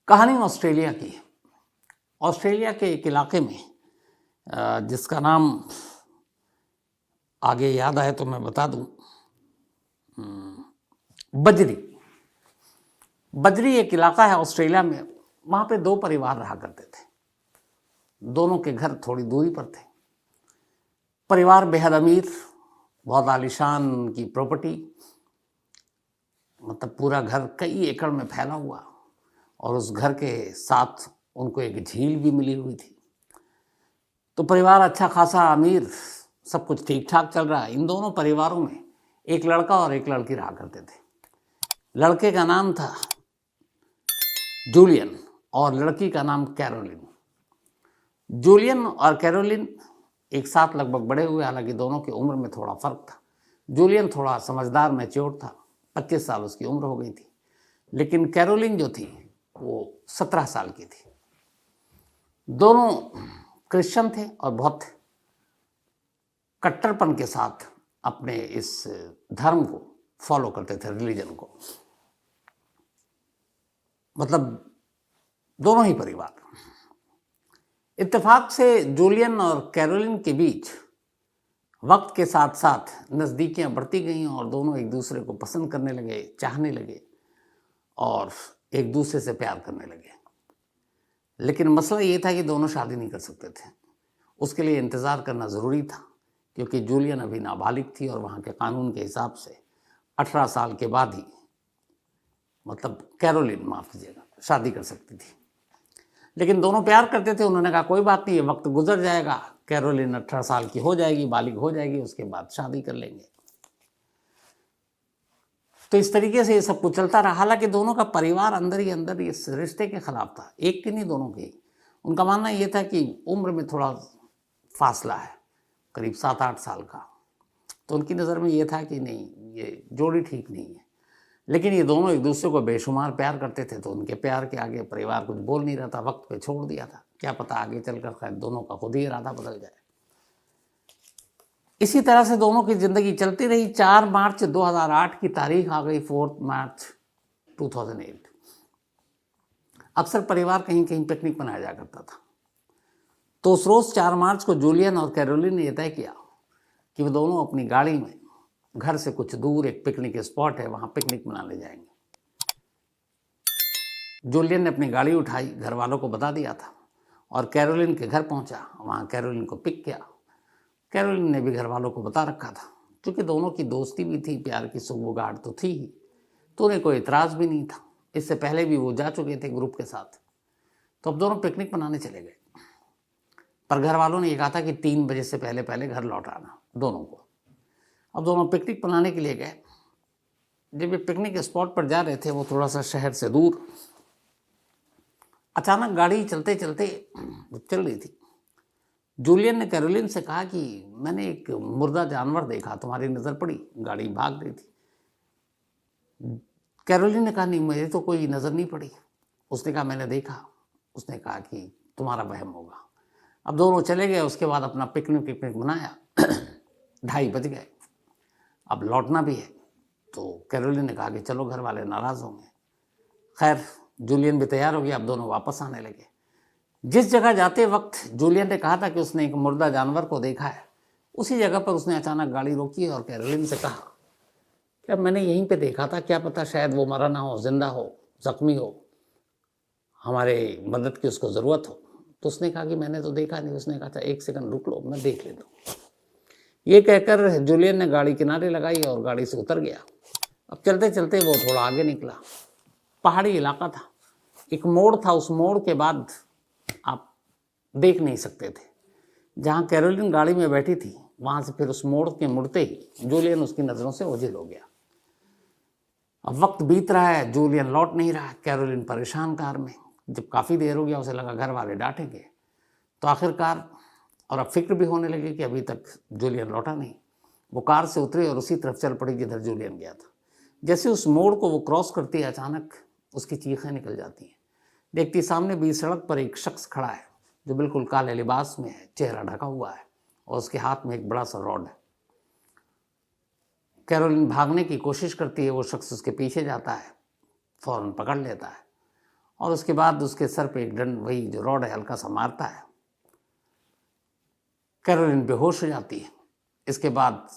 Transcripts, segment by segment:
कहानी ऑस्ट्रेलिया की है। ऑस्ट्रेलिया के एक इलाके में जिसका नाम आगे याद आए तो मैं बता दूं, बजरी। बजरी एक इलाका है ऑस्ट्रेलिया में। वहाँ पे दो परिवार रहा करते थे। दोनों के घर थोड़ी दूरी पर थे। परिवार बेहद अमीर, बहुत आलीशान की प्रॉपर्टी, मतलब पूरा घर कई एकड़ में फैला हुआ, और उस घर के साथ उनको एक झील भी मिली हुई थी। तो परिवार अच्छा खासा अमीर, सब कुछ ठीक ठाक चल रहा है। इन दोनों परिवारों में एक लड़का और एक लड़की रहा करते थे। लड़के का नाम था जूलियन और लड़की का नाम कैरोलिन। जूलियन और कैरोलिन एक साथ लगभग बड़े हुए, हालांकि दोनों की उम्र में थोड़ा फर्क था। जूलियन थोड़ा समझदार, मैच्योर था, 25 साल उसकी उम्र हो गई थी। लेकिन कैरोलिन जो थी वो 17 साल की थी। दोनों क्रिश्चियन थे और बहुत कट्टरपन के साथ अपने इस धर्म को फॉलो करते थे, रिलीजन को। मतलब दोनों ही परिवार। इत्तेफाक से जूलियन और कैरोलिन के बीच वक्त के साथ साथ नज़दीकियां बढ़ती गईं और दोनों एक दूसरे को पसंद करने लगे, चाहने लगे और एक दूसरे से प्यार करने लगे। लेकिन मसला ये था कि दोनों शादी नहीं कर सकते थे। उसके लिए इंतज़ार करना ज़रूरी था, क्योंकि जूलियन अभी नाबालिग थी और वहाँ के कानून के हिसाब से 18 साल के बाद ही, मतलब कैरोलिन, माफ़ कीजिएगा, शादी कर सकती थी। लेकिन दोनों प्यार करते थे। उन्होंने कहा कोई बात नहीं, ये वक्त गुजर जाएगा, कैरोलिन 18 साल की हो जाएगी, बालिग हो जाएगी, उसके बाद शादी कर लेंगे। तो इस तरीके से ये सब कुछ चलता रहा। हालांकि दोनों का परिवार अंदर ही अंदर इस रिश्ते के खिलाफ था। एक की नहीं, दोनों की। उनका मानना ये था कि उम्र में थोड़ा फासला है, करीब 7-8 साल का। तो उनकी नज़र में ये था कि नहीं, ये जोड़ी ठीक नहीं है। लेकिन ये दोनों एक दूसरे को बेशुमार प्यार करते थे, तो उनके प्यार के आगे परिवार कुछ बोल नहीं रहा था, वक्त पे छोड़ दिया था। क्या पता आगे चलकर खैर दोनों का खुद ही इरादा बदल जाए। इसी तरह से दोनों की ज़िंदगी चलती रही। 4 मार्च 2008 की तारीख आ गई, 4 मार्च 2008। अक्सर परिवार कहीं कहीं पिकनिक मनाया जा करता था। तो उस रोज़ 4 मार्च को जूलियन और कैरोलिन ने यह तय किया कि वो दोनों अपनी गाड़ी में घर से कुछ दूर एक पिकनिक स्पॉट है, वहाँ पिकनिक मनाने जाएंगे। जूलियन ने अपनी गाड़ी उठाई, घर वालों को बता दिया था, और कैरोलिन के घर पहुंचा। वहाँ कैरोलिन को पिक किया। कैरोलिन ने भी घर वालों को बता रखा था। क्योंकि दोनों की दोस्ती भी थी, प्यार की सुगबुगाहट तो थी ही, तो उन्हें कोई इतराज़ भी नहीं था। इससे पहले भी वो जा चुके थे ग्रुप के साथ। तो अब दोनों पिकनिक मनाने चले गए। पर घर वालों ने ये कहा था कि 3 बजे से पहले पहले घर लौट आना दोनों को। अब दोनों पिकनिक मनाने के लिए गए। जब ये पिकनिक स्पॉट पर जा रहे थे, वो थोड़ा सा शहर से दूर, अचानक गाड़ी चलते चलते चल रही थी। जूलियन ने कैरोलिन से कहा कि मैंने एक मुर्दा जानवर देखा, तुम्हारी नज़र पड़ी? गाड़ी भाग रही थी। कैरोलिन ने कहा नहीं, मुझे तो कोई नज़र नहीं पड़ी। उसने कहा मैंने देखा। उसने कहा कि तुम्हारा वहम होगा। अब दोनों चले गए। उसके बाद अपना पिकनिक मनाया। 2:30 बज गए। अब लौटना भी है। तो कैरोलिन ने कहा कि चलो, घर वाले नाराज़ होंगे। खैर, जूलियन भी तैयार हो गया। अब दोनों वापस आने लगे। जिस जगह जाते वक्त जूलियन ने कहा था कि उसने एक मुर्दा जानवर को देखा है, उसी जगह पर उसने अचानक गाड़ी रोकी और कैरोलिन से कहा क्या मैंने यहीं पे देखा था, क्या पता शायद वो मरा ना हो, जिंदा हो, जख्मी हो, हमारे मदद की उसको ज़रूरत हो। तो उसने कहा कि मैंने तो देखा नहीं। उसने कहा था 1 सेकंड रुक लो, मैं देख लेता हूँ। ये कहकर जूलियन ने गाड़ी किनारे लगाई और गाड़ी से उतर गया। अब चलते चलते वो थोड़ा आगे निकला। पहाड़ी इलाका था, एक मोड़ था। उस मोड़ के बाद आप देख नहीं सकते थे। जहाँ कैरोलिन गाड़ी में बैठी थी, वहाँ से फिर उस मोड़ के मुड़ते ही जूलियन उसकी नज़रों से ओझल हो गया। अब वक्त बीत रहा है, जूलियन लौट नहीं रहा। कैरोलिन परेशान कार में। जब काफ़ी देर हो गया, उसे लगा घर वाले डांटेंगे, तो आखिरकार, और अब फिक्र भी होने लगी कि अभी तक जूलियन लौटा नहीं। वो कार से उतरी और उसी तरफ चल पड़ी जिधर जूलियन गया था। जैसे उस मोड़ को वो क्रॉस करती है, अचानक उसकी चीखें निकल जाती हैं। देखती सामने बीच सड़क पर एक शख्स खड़ा है, जो बिल्कुल काले लिबास में है, चेहरा ढका हुआ है, और उसके हाथ में एक बड़ा सा रॉड है। कैरोलिन भागने की कोशिश करती है। वो शख्स उसके पीछे जाता है, फौरन पकड़ लेता है और उसके बाद उसके सर पे एक डंड, वही जो रॉड है, हल्का सा मारता है। कैरोलिन बेहोश हो जाती है। इसके बाद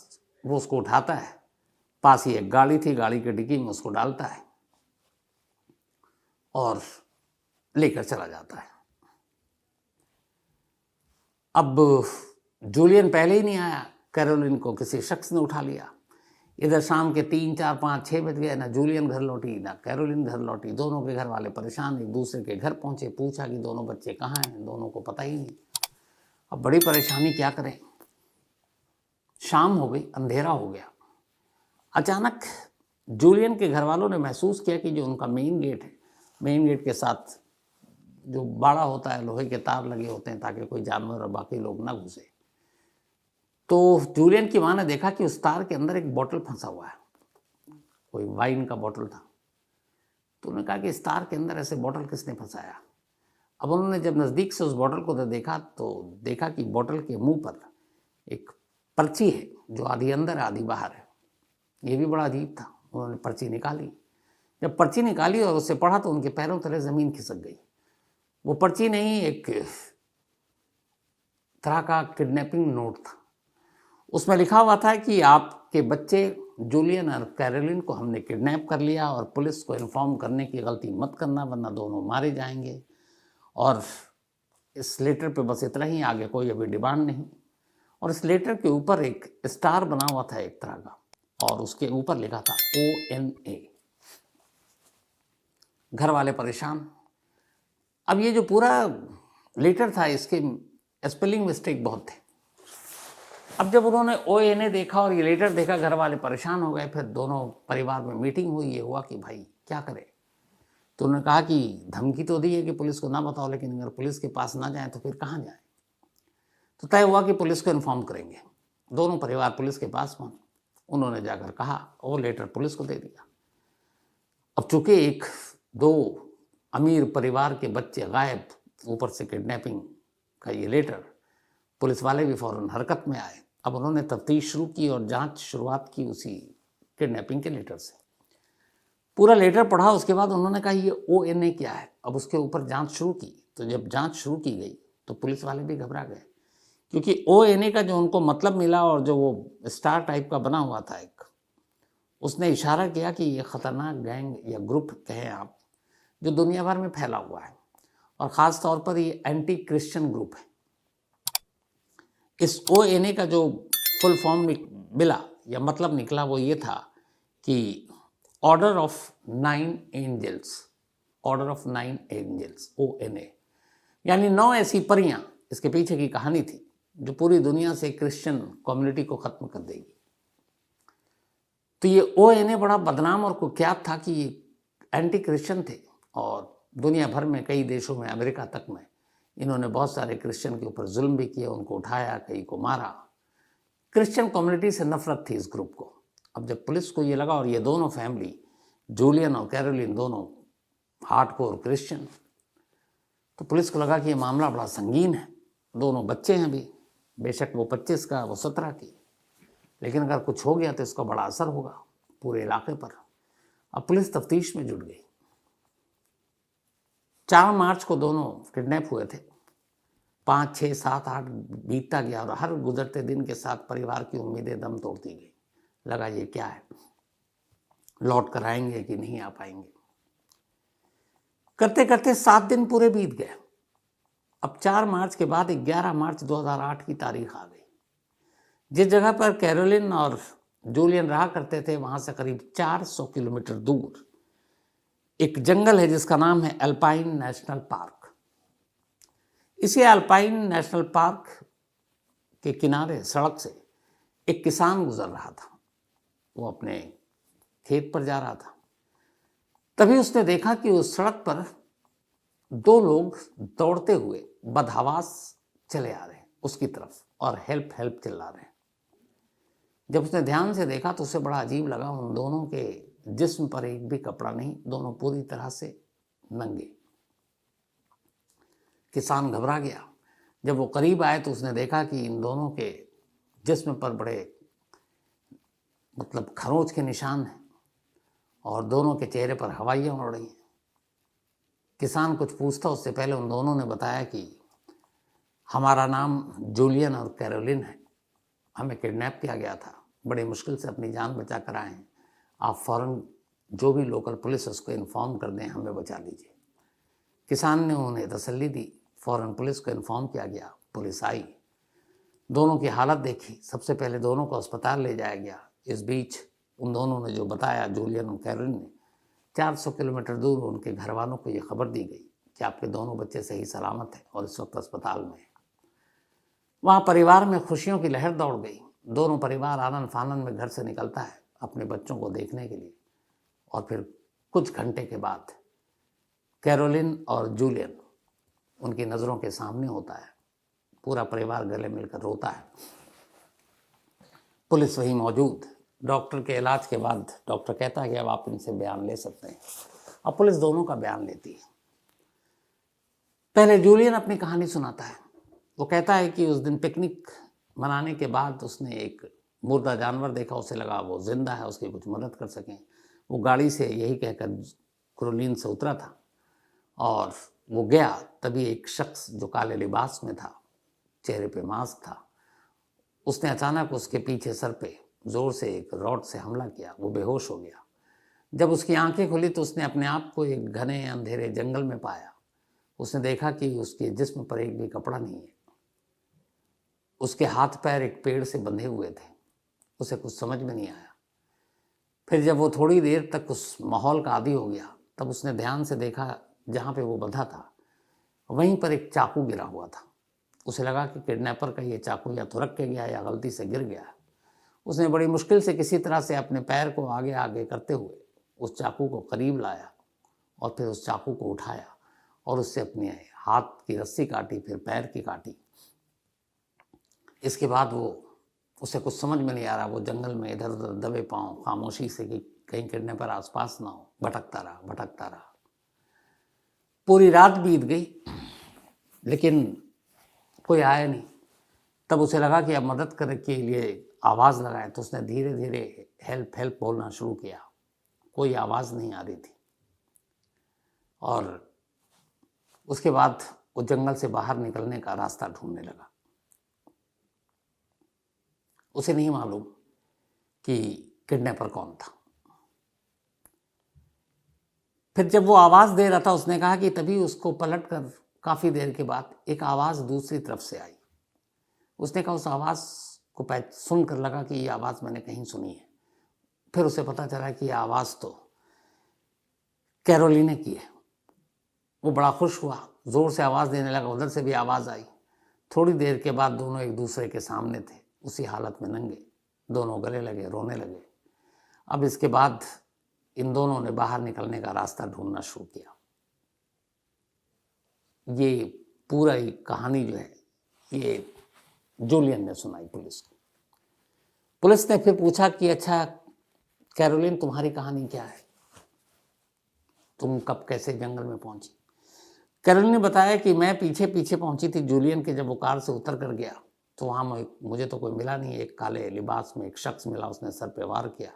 वो उसको उठाता है, पास ही एक गाड़ी थी, गाड़ी की डिक्की में उसको डालता है और लेकर चला जाता है। अब जूलियन पहले ही नहीं आया, कैरोलिन को किसी शख्स ने उठा लिया। इधर शाम के 3, 4, 5, 6 बज गए, ना जूलियन घर लौटी ना कैरोलिन घर लौटी। दोनों के घर वाले परेशान, एक दूसरे के घर पहुंचे, पूछा कि दोनों बच्चे कहाँ हैं, दोनों को पता ही नहीं। अब बड़ी परेशानी, क्या करें। शाम हो गई, अंधेरा हो गया। अचानक जूलियन के घर वालों ने महसूस किया कि जो उनका मेन गेट है, मेन गेट के साथ जो बाड़ा होता है, लोहे के तार लगे होते हैं ताकि कोई जानवर और बाकी लोग ना घुसे। तो जूलियन की माँ ने देखा कि उस तार के अंदर एक बोतल फंसा हुआ है, कोई वाइन का बोतल था। तो उन्होंने कहा कि इस तार के अंदर ऐसे बोतल किसने फंसाया। अब उन्होंने जब नज़दीक से उस बोतल को देखा तो देखा कि बोतल के मुंह पर एक पर्ची है जो आधी अंदर आधी बाहर है। ये भी बड़ा अजीब था। उन्होंने पर्ची निकाली, जब पर्ची निकाली और उसे पढ़ा तो उनके पैरों तले ज़मीन खिसक गई। वो पर्ची नहीं, एक तरह का किडनैपिंग नोट था। उसमें लिखा हुआ था कि आपके बच्चे जूलियन और कैरोलिन को हमने किडनैप कर लिया और पुलिस को इन्फॉर्म करने की गलती मत करना वरना दोनों मारे जाएंगे। और इस लेटर पे बस इतना ही, आगे कोई अभी डिमांड नहीं। और इस लेटर के ऊपर एक स्टार बना हुआ था एक तरह का, और उसके ऊपर लिखा था ONA। घर वाले परेशान। अब ये जो पूरा लेटर था, इसके स्पेलिंग मिस्टेक बहुत थे। अब जब उन्होंने ONA देखा और ये लेटर देखा, घर वाले परेशान हो गए। फिर दोनों परिवार में मीटिंग हुई, ये हुआ कि भाई क्या करें। तो उन्होंने कहा कि धमकी तो दी है कि पुलिस को ना बताओ, लेकिन अगर पुलिस के पास ना जाए तो फिर कहाँ जाए। तो तय हुआ कि पुलिस को इन्फॉर्म करेंगे। दोनों परिवार पुलिस के पास पहुंचे। उन्होंने जाकर कहा, वो लेटर पुलिस को दे दिया। अब चूंकि 1-2 अमीर परिवार के बच्चे गायब, ऊपर से किडनैपिंग का ये लेटर, पुलिस वाले भी फौरन हरकत में आए। अब उन्होंने तफ्तीश शुरू की और जांच शुरुआत की उसी किडनैपिंग के लेटर से। पूरा लेटर पढ़ा, उसके बाद उन्होंने कहा ये ONA क्या है। अब उसके ऊपर जांच शुरू की। तो जब जांच शुरू की गई तो पुलिस वाले भी घबरा गए, क्योंकि ONA का जो उनको मतलब मिला और जो वो स्टार टाइप का बना हुआ था एक, उसने इशारा किया कि ये ख़तरनाक गैंग या ग्रुप कहें आप, जो दुनिया भर में फैला हुआ है और ख़ास तौर पर ये एंटी क्रिश्चियन ग्रुप है। इस ONA का जो फुल फॉर्म मिला या मतलब निकला वो ये था कि order of 9 angels, order of 9 angels, ONA, यानी 9 ऐसी परियां। इसके पीछे की कहानी थी जो पूरी दुनिया से क्रिश्चियन कम्युनिटी को ख़त्म कर देगी। तो ये ONA बड़ा बदनाम और कुख्यात था कि ये एंटी क्रिश्चियन थे और दुनिया भर में कई देशों में, अमेरिका तक में, इन्होंने बहुत सारे क्रिश्चियन के ऊपर जुल्म भी किए, उनको उठाया, कई को मारा। क्रिश्चियन कम्युनिटी से नफरत थी इस ग्रुप को। अब जब पुलिस को ये लगा, और ये दोनों फैमिली, जूलियन और कैरोलिन, दोनों हार्डकोर क्रिश्चियन, तो पुलिस को लगा कि ये मामला बड़ा संगीन है। दोनों बच्चे हैं भी, बेशक वो 25 का, वो 17 की, लेकिन अगर कुछ हो गया तो इसका बड़ा असर होगा पूरे इलाके पर। अब पुलिस तफ्तीश में जुट गई। 4 मार्च को दोनों किडनैप हुए थे। 5, 6, 7, 8 बीतता गया और हर गुजरते दिन के साथ परिवार की उम्मीदें दम तोड़ती गई। लगा ये क्या है, लौट कर आएंगे कि नहीं आ पाएंगे। करते करते 7 दिन पूरे बीत गए। अब 4 मार्च के बाद 11 मार्च 2008 की तारीख आ गई। जिस जगह पर कैरोलिन और जूलियन रहा करते थे, वहां से करीब 400 किलोमीटर दूर एक जंगल है जिसका नाम है अल्पाइन नेशनल पार्क। इसी अल्पाइन नेशनल पार्क के किनारे सड़क से एक किसान गुजर रहा था। वो अपने खेत पर जा रहा था। तभी उसने देखा कि उस सड़क पर 2 लोग दौड़ते हुए बदहवास चले आ रहे हैं उसकी तरफ और हेल्प हेल्प चिल्ला रहे हैं। जब उसने ध्यान से देखा तो उसे बड़ा अजीब लगा। उन दोनों के जिस्म पर एक भी कपड़ा नहीं, दोनों पूरी तरह से नंगे। किसान घबरा गया। जब वो करीब आए तो उसने देखा कि इन दोनों के जिस्म पर बड़े मतलब खरोंच के निशान हैं और दोनों के चेहरे पर हवाइयाँ उड़ रही हैं। किसान कुछ पूछता उससे पहले उन दोनों ने बताया कि हमारा नाम जूलियन और कैरोलिन है, हमें किडनैप किया गया था, बड़ी मुश्किल से अपनी जान बचा कर आए हैं, आप फ़ौरन जो भी लोकल पुलिस है उसको इन्फॉर्म कर दें, हमें बचा लीजिए। किसान ने उन्हें तसल्ली दी, फ़ौरन पुलिस को इन्फॉर्म किया गया, पुलिस आई, दोनों की हालत देखी, सबसे पहले दोनों को अस्पताल ले जाया गया। इस बीच उन दोनों ने जो बताया, जूलियन और कैरोलिन ने, 400 किलोमीटर दूर उनके घर वालों को ये खबर दी गई कि आपके दोनों बच्चे सही सलामत हैं और इस वक्त अस्पताल में हैं। वहाँ परिवार में खुशियों की लहर दौड़ गई। दोनों परिवार आनंद फानंद में घर से निकलता है अपने बच्चों को देखने के लिए, और फिर कुछ घंटे के बाद कैरोलिन और जूलियन उनकी नज़रों के सामने होता है। पूरा परिवार गले मिलकर रोता है। पुलिस वहीं मौजूद। डॉक्टर के इलाज के बाद डॉक्टर कहता है कि अब आप इनसे बयान ले सकते हैं। अब पुलिस दोनों का बयान लेती है। पहले जूलियन अपनी कहानी सुनाता है। वो कहता है कि उस दिन पिकनिक मनाने के बाद उसने एक मुर्दा जानवर देखा, उसे लगा वो जिंदा है, उसकी कुछ मदद कर सकें। वो गाड़ी से यही कहकर कैरोलिन से उतरा था और वो गया, तभी एक शख्स जो काले लिबास में था, चेहरे पे मास्क था, उसने अचानक उसके पीछे सर पे ज़ोर से एक रॉड से हमला किया। वो बेहोश हो गया। जब उसकी आंखें खुली तो उसने अपने आप को एक घने अंधेरे जंगल में पाया। उसने देखा कि उसके जिस्म पर एक भी कपड़ा नहीं है, उसके हाथ पैर एक पेड़ से बंधे हुए थे। उसे कुछ समझ में नहीं आया। फिर जब वो थोड़ी देर तक उस माहौल का आदी हो गया, तब उसने ध्यान से देखा, जहाँ पे वो बंधा था वहीं पर एक चाकू गिरा हुआ था। उसे लगा कि किडनैपर का ये चाकू या तो रख के गया या गलती से गिर गया। उसने बड़ी मुश्किल से किसी तरह से अपने पैर को आगे आगे करते हुए उस चाकू को करीब लाया और फिर उस चाकू को उठाया और उससे अपने हाथ की रस्सी काटी, फिर पैर की काटी। इसके बाद उसे कुछ समझ में नहीं आ रहा। वो जंगल में इधर उधर दबे पांव खामोशी से कि कहीं किडनैपर आसपास ना हो, भटकता रहा। पूरी रात बीत गई लेकिन कोई आया नहीं। तब उसे लगा कि अब मदद करने के लिए आवाज़ लगाए, तो उसने धीरे धीरे हेल्प हेल्प बोलना शुरू किया। कोई आवाज़ नहीं आ रही थी और उसके बाद वो जंगल से बाहर निकलने का रास्ता ढूंढने लगा। उसे नहीं मालूम कि किडनैपर कौन था। फिर जब वो आवाज़ दे रहा था, उसने कहा कि तभी उसको पलटकर काफ़ी देर के बाद एक आवाज़ दूसरी तरफ से आई। उसने कहा उस आवाज़ को सुनकर लगा कि ये आवाज़ मैंने कहीं सुनी है। फिर उसे पता चला कि ये आवाज़ तो कैरोलिन की है। वो बड़ा खुश हुआ, ज़ोर से आवाज़ देने लगा। उधर से भी आवाज़ आई। थोड़ी देर के बाद दोनों एक दूसरे के सामने थे, उसी हालत में नंगे। दोनों गले लगे, रोने लगे। अब इसके बाद इन दोनों ने बाहर निकलने का रास्ता ढूंढना शुरू किया। ये पूरा ही कहानी जो है ये जूलियन ने सुनाई पुलिस को। पुलिस ने फिर पूछा कि अच्छा कैरोलिन, तुम्हारी कहानी क्या है? तुम कब कैसे जंगल में पहुंची? कैरोलिन ने बताया कि मैं पीछे पीछे पहुंची थी जूलियन के। जब वो कार से उतर कर गया तो वहाँ मुझे तो कोई मिला नहीं। एक काले लिबास में एक शख्स मिला, उसने सर पे वार किया।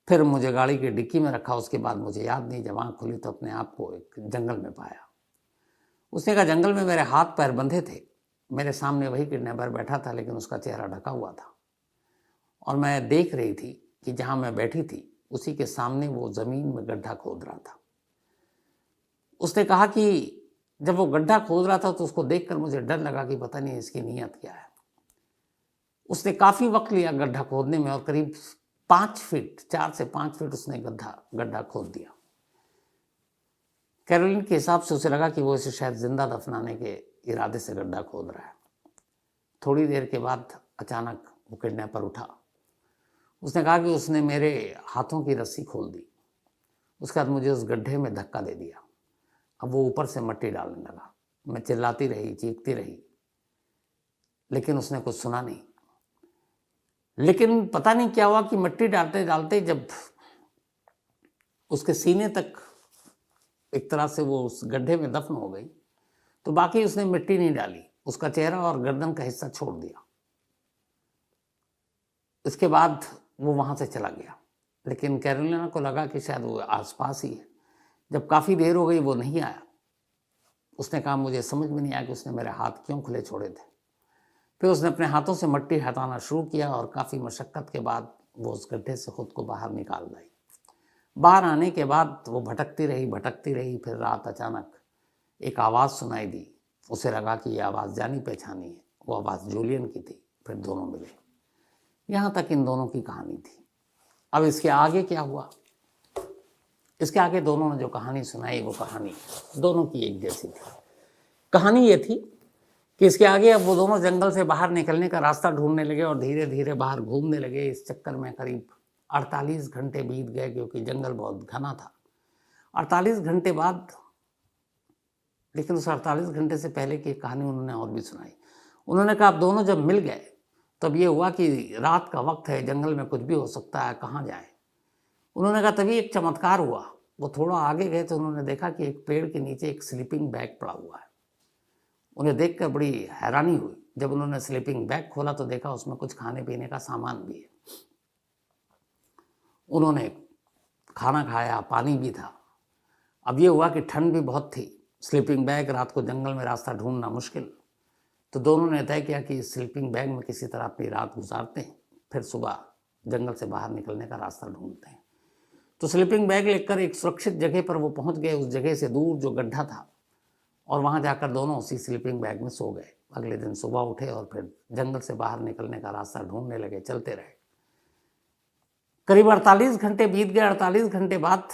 फिर मुझे गाड़ी की डिक्की में रखा। उसके बाद मुझे याद नहीं, जब आँख खुली तो अपने आप को एक जंगल में पाया। उसने कहा जंगल में मेरे हाथ पैर बंधे थे। मेरे सामने वही किडनैपर बैठा था, लेकिन उसका चेहरा ढका हुआ था और मैं देख रही थी कि जहाँ मैं बैठी थी उसी के सामने वो ज़मीन में गड्ढा खोद रहा था। उसने कहा कि जब वो गड्ढा खोद रहा था तो उसको देखकर मुझे डर लगा कि पता नहीं इसकी नीयत क्या है। उसने काफ़ी वक्त लिया गड्ढा खोदने में और करीब 4 से 5 फीट उसने गड्ढा खोद दिया। कैरोलिन के हिसाब से उसे लगा कि वो इसे शायद जिंदा दफनाने के इरादे से गड्ढा खोद रहा है। थोड़ी देर के बाद अचानक वो किडनैपर उठा। उसने कहा कि उसने मेरे हाथों की रस्सी खोल दी। उसके बाद मुझे उस गड्ढे में धक्का दे दिया। अब वो ऊपर से मिट्टी डालने लगा। मैं चिल्लाती रही, चीखती रही, लेकिन उसने कुछ सुना नहीं। लेकिन पता नहीं क्या हुआ कि मिट्टी डालते डालते जब उसके सीने तक एक तरह से वो उस गड्ढे में दफन हो गई तो बाकी उसने मिट्टी नहीं डाली, उसका चेहरा और गर्दन का हिस्सा छोड़ दिया। इसके बाद वो वहाँ से चला गया। लेकिन कैरोलिना को लगा कि शायद वो आसपास ही है, जब काफ़ी देर हो गई वो नहीं आया, उसने कहा मुझे समझ में नहीं आया कि उसने मेरे हाथ क्यों खुले छोड़े थे। फिर उसने अपने हाथों से मिट्टी हटाना शुरू किया और काफ़ी मशक्क़त के बाद वो उस गड्ढे से खुद को बाहर निकाल लाई। बाहर आने के बाद वो भटकती रही। फिर रात अचानक एक आवाज़ सुनाई दी। उसे लगा कि ये आवाज़ जानी पहचानी है। वो आवाज़ जूलियन की थी। फिर दोनों मिले। यहाँ तक इन दोनों की कहानी थी। अब इसके आगे क्या हुआ? इसके आगे दोनों ने जो कहानी सुनाई वो कहानी दोनों की एक जैसी थी। कहानी ये थी कि इसके आगे अब वो दोनों जंगल से बाहर निकलने का रास्ता ढूंढने लगे और धीरे धीरे बाहर घूमने लगे। इस चक्कर में करीब 48 घंटे बीत गए, क्योंकि जंगल बहुत घना था। 48 घंटे बाद, लेकिन उस 48 घंटे से पहले की कहानी उन्होंने और भी सुनाई। उन्होंने कहा आप दोनों जब मिल गए तब ये हुआ कि रात का वक्त है, जंगल में कुछ भी हो सकता है, कहाँ जाए। उन्होंने कहा तभी एक चमत्कार हुआ। वो थोड़ा आगे गए तो उन्होंने देखा कि एक पेड़ के नीचे एक स्लीपिंग बैग पड़ा हुआ है। उन्हें देखकर बड़ी हैरानी हुई। जब उन्होंने स्लीपिंग बैग खोला तो देखा उसमें कुछ खाने पीने का सामान भी है। उन्होंने खाना खाया, पानी भी था। अब ये हुआ कि ठंड भी बहुत थी, स्लीपिंग बैग, रात को जंगल में रास्ता ढूंढना मुश्किल। तो दोनों ने तय किया कि स्लीपिंग बैग में किसी तरह अपनी रात गुजारते हैं, फिर सुबह जंगल से बाहर निकलने का रास्ता ढूंढते हैं। तो स्लीपिंग बैग लेकर एक सुरक्षित जगह पर वो पहुंच गए। उस जगह से दूर जो गड्ढा था, और वहां जाकर दोनों उसी स्लीपिंग बैग में सो गए। अगले दिन सुबह उठे और फिर जंगल से बाहर निकलने का रास्ता ढूंढने लगे, चलते रहे। करीब 48 घंटे बीत गए। 48 घंटे बाद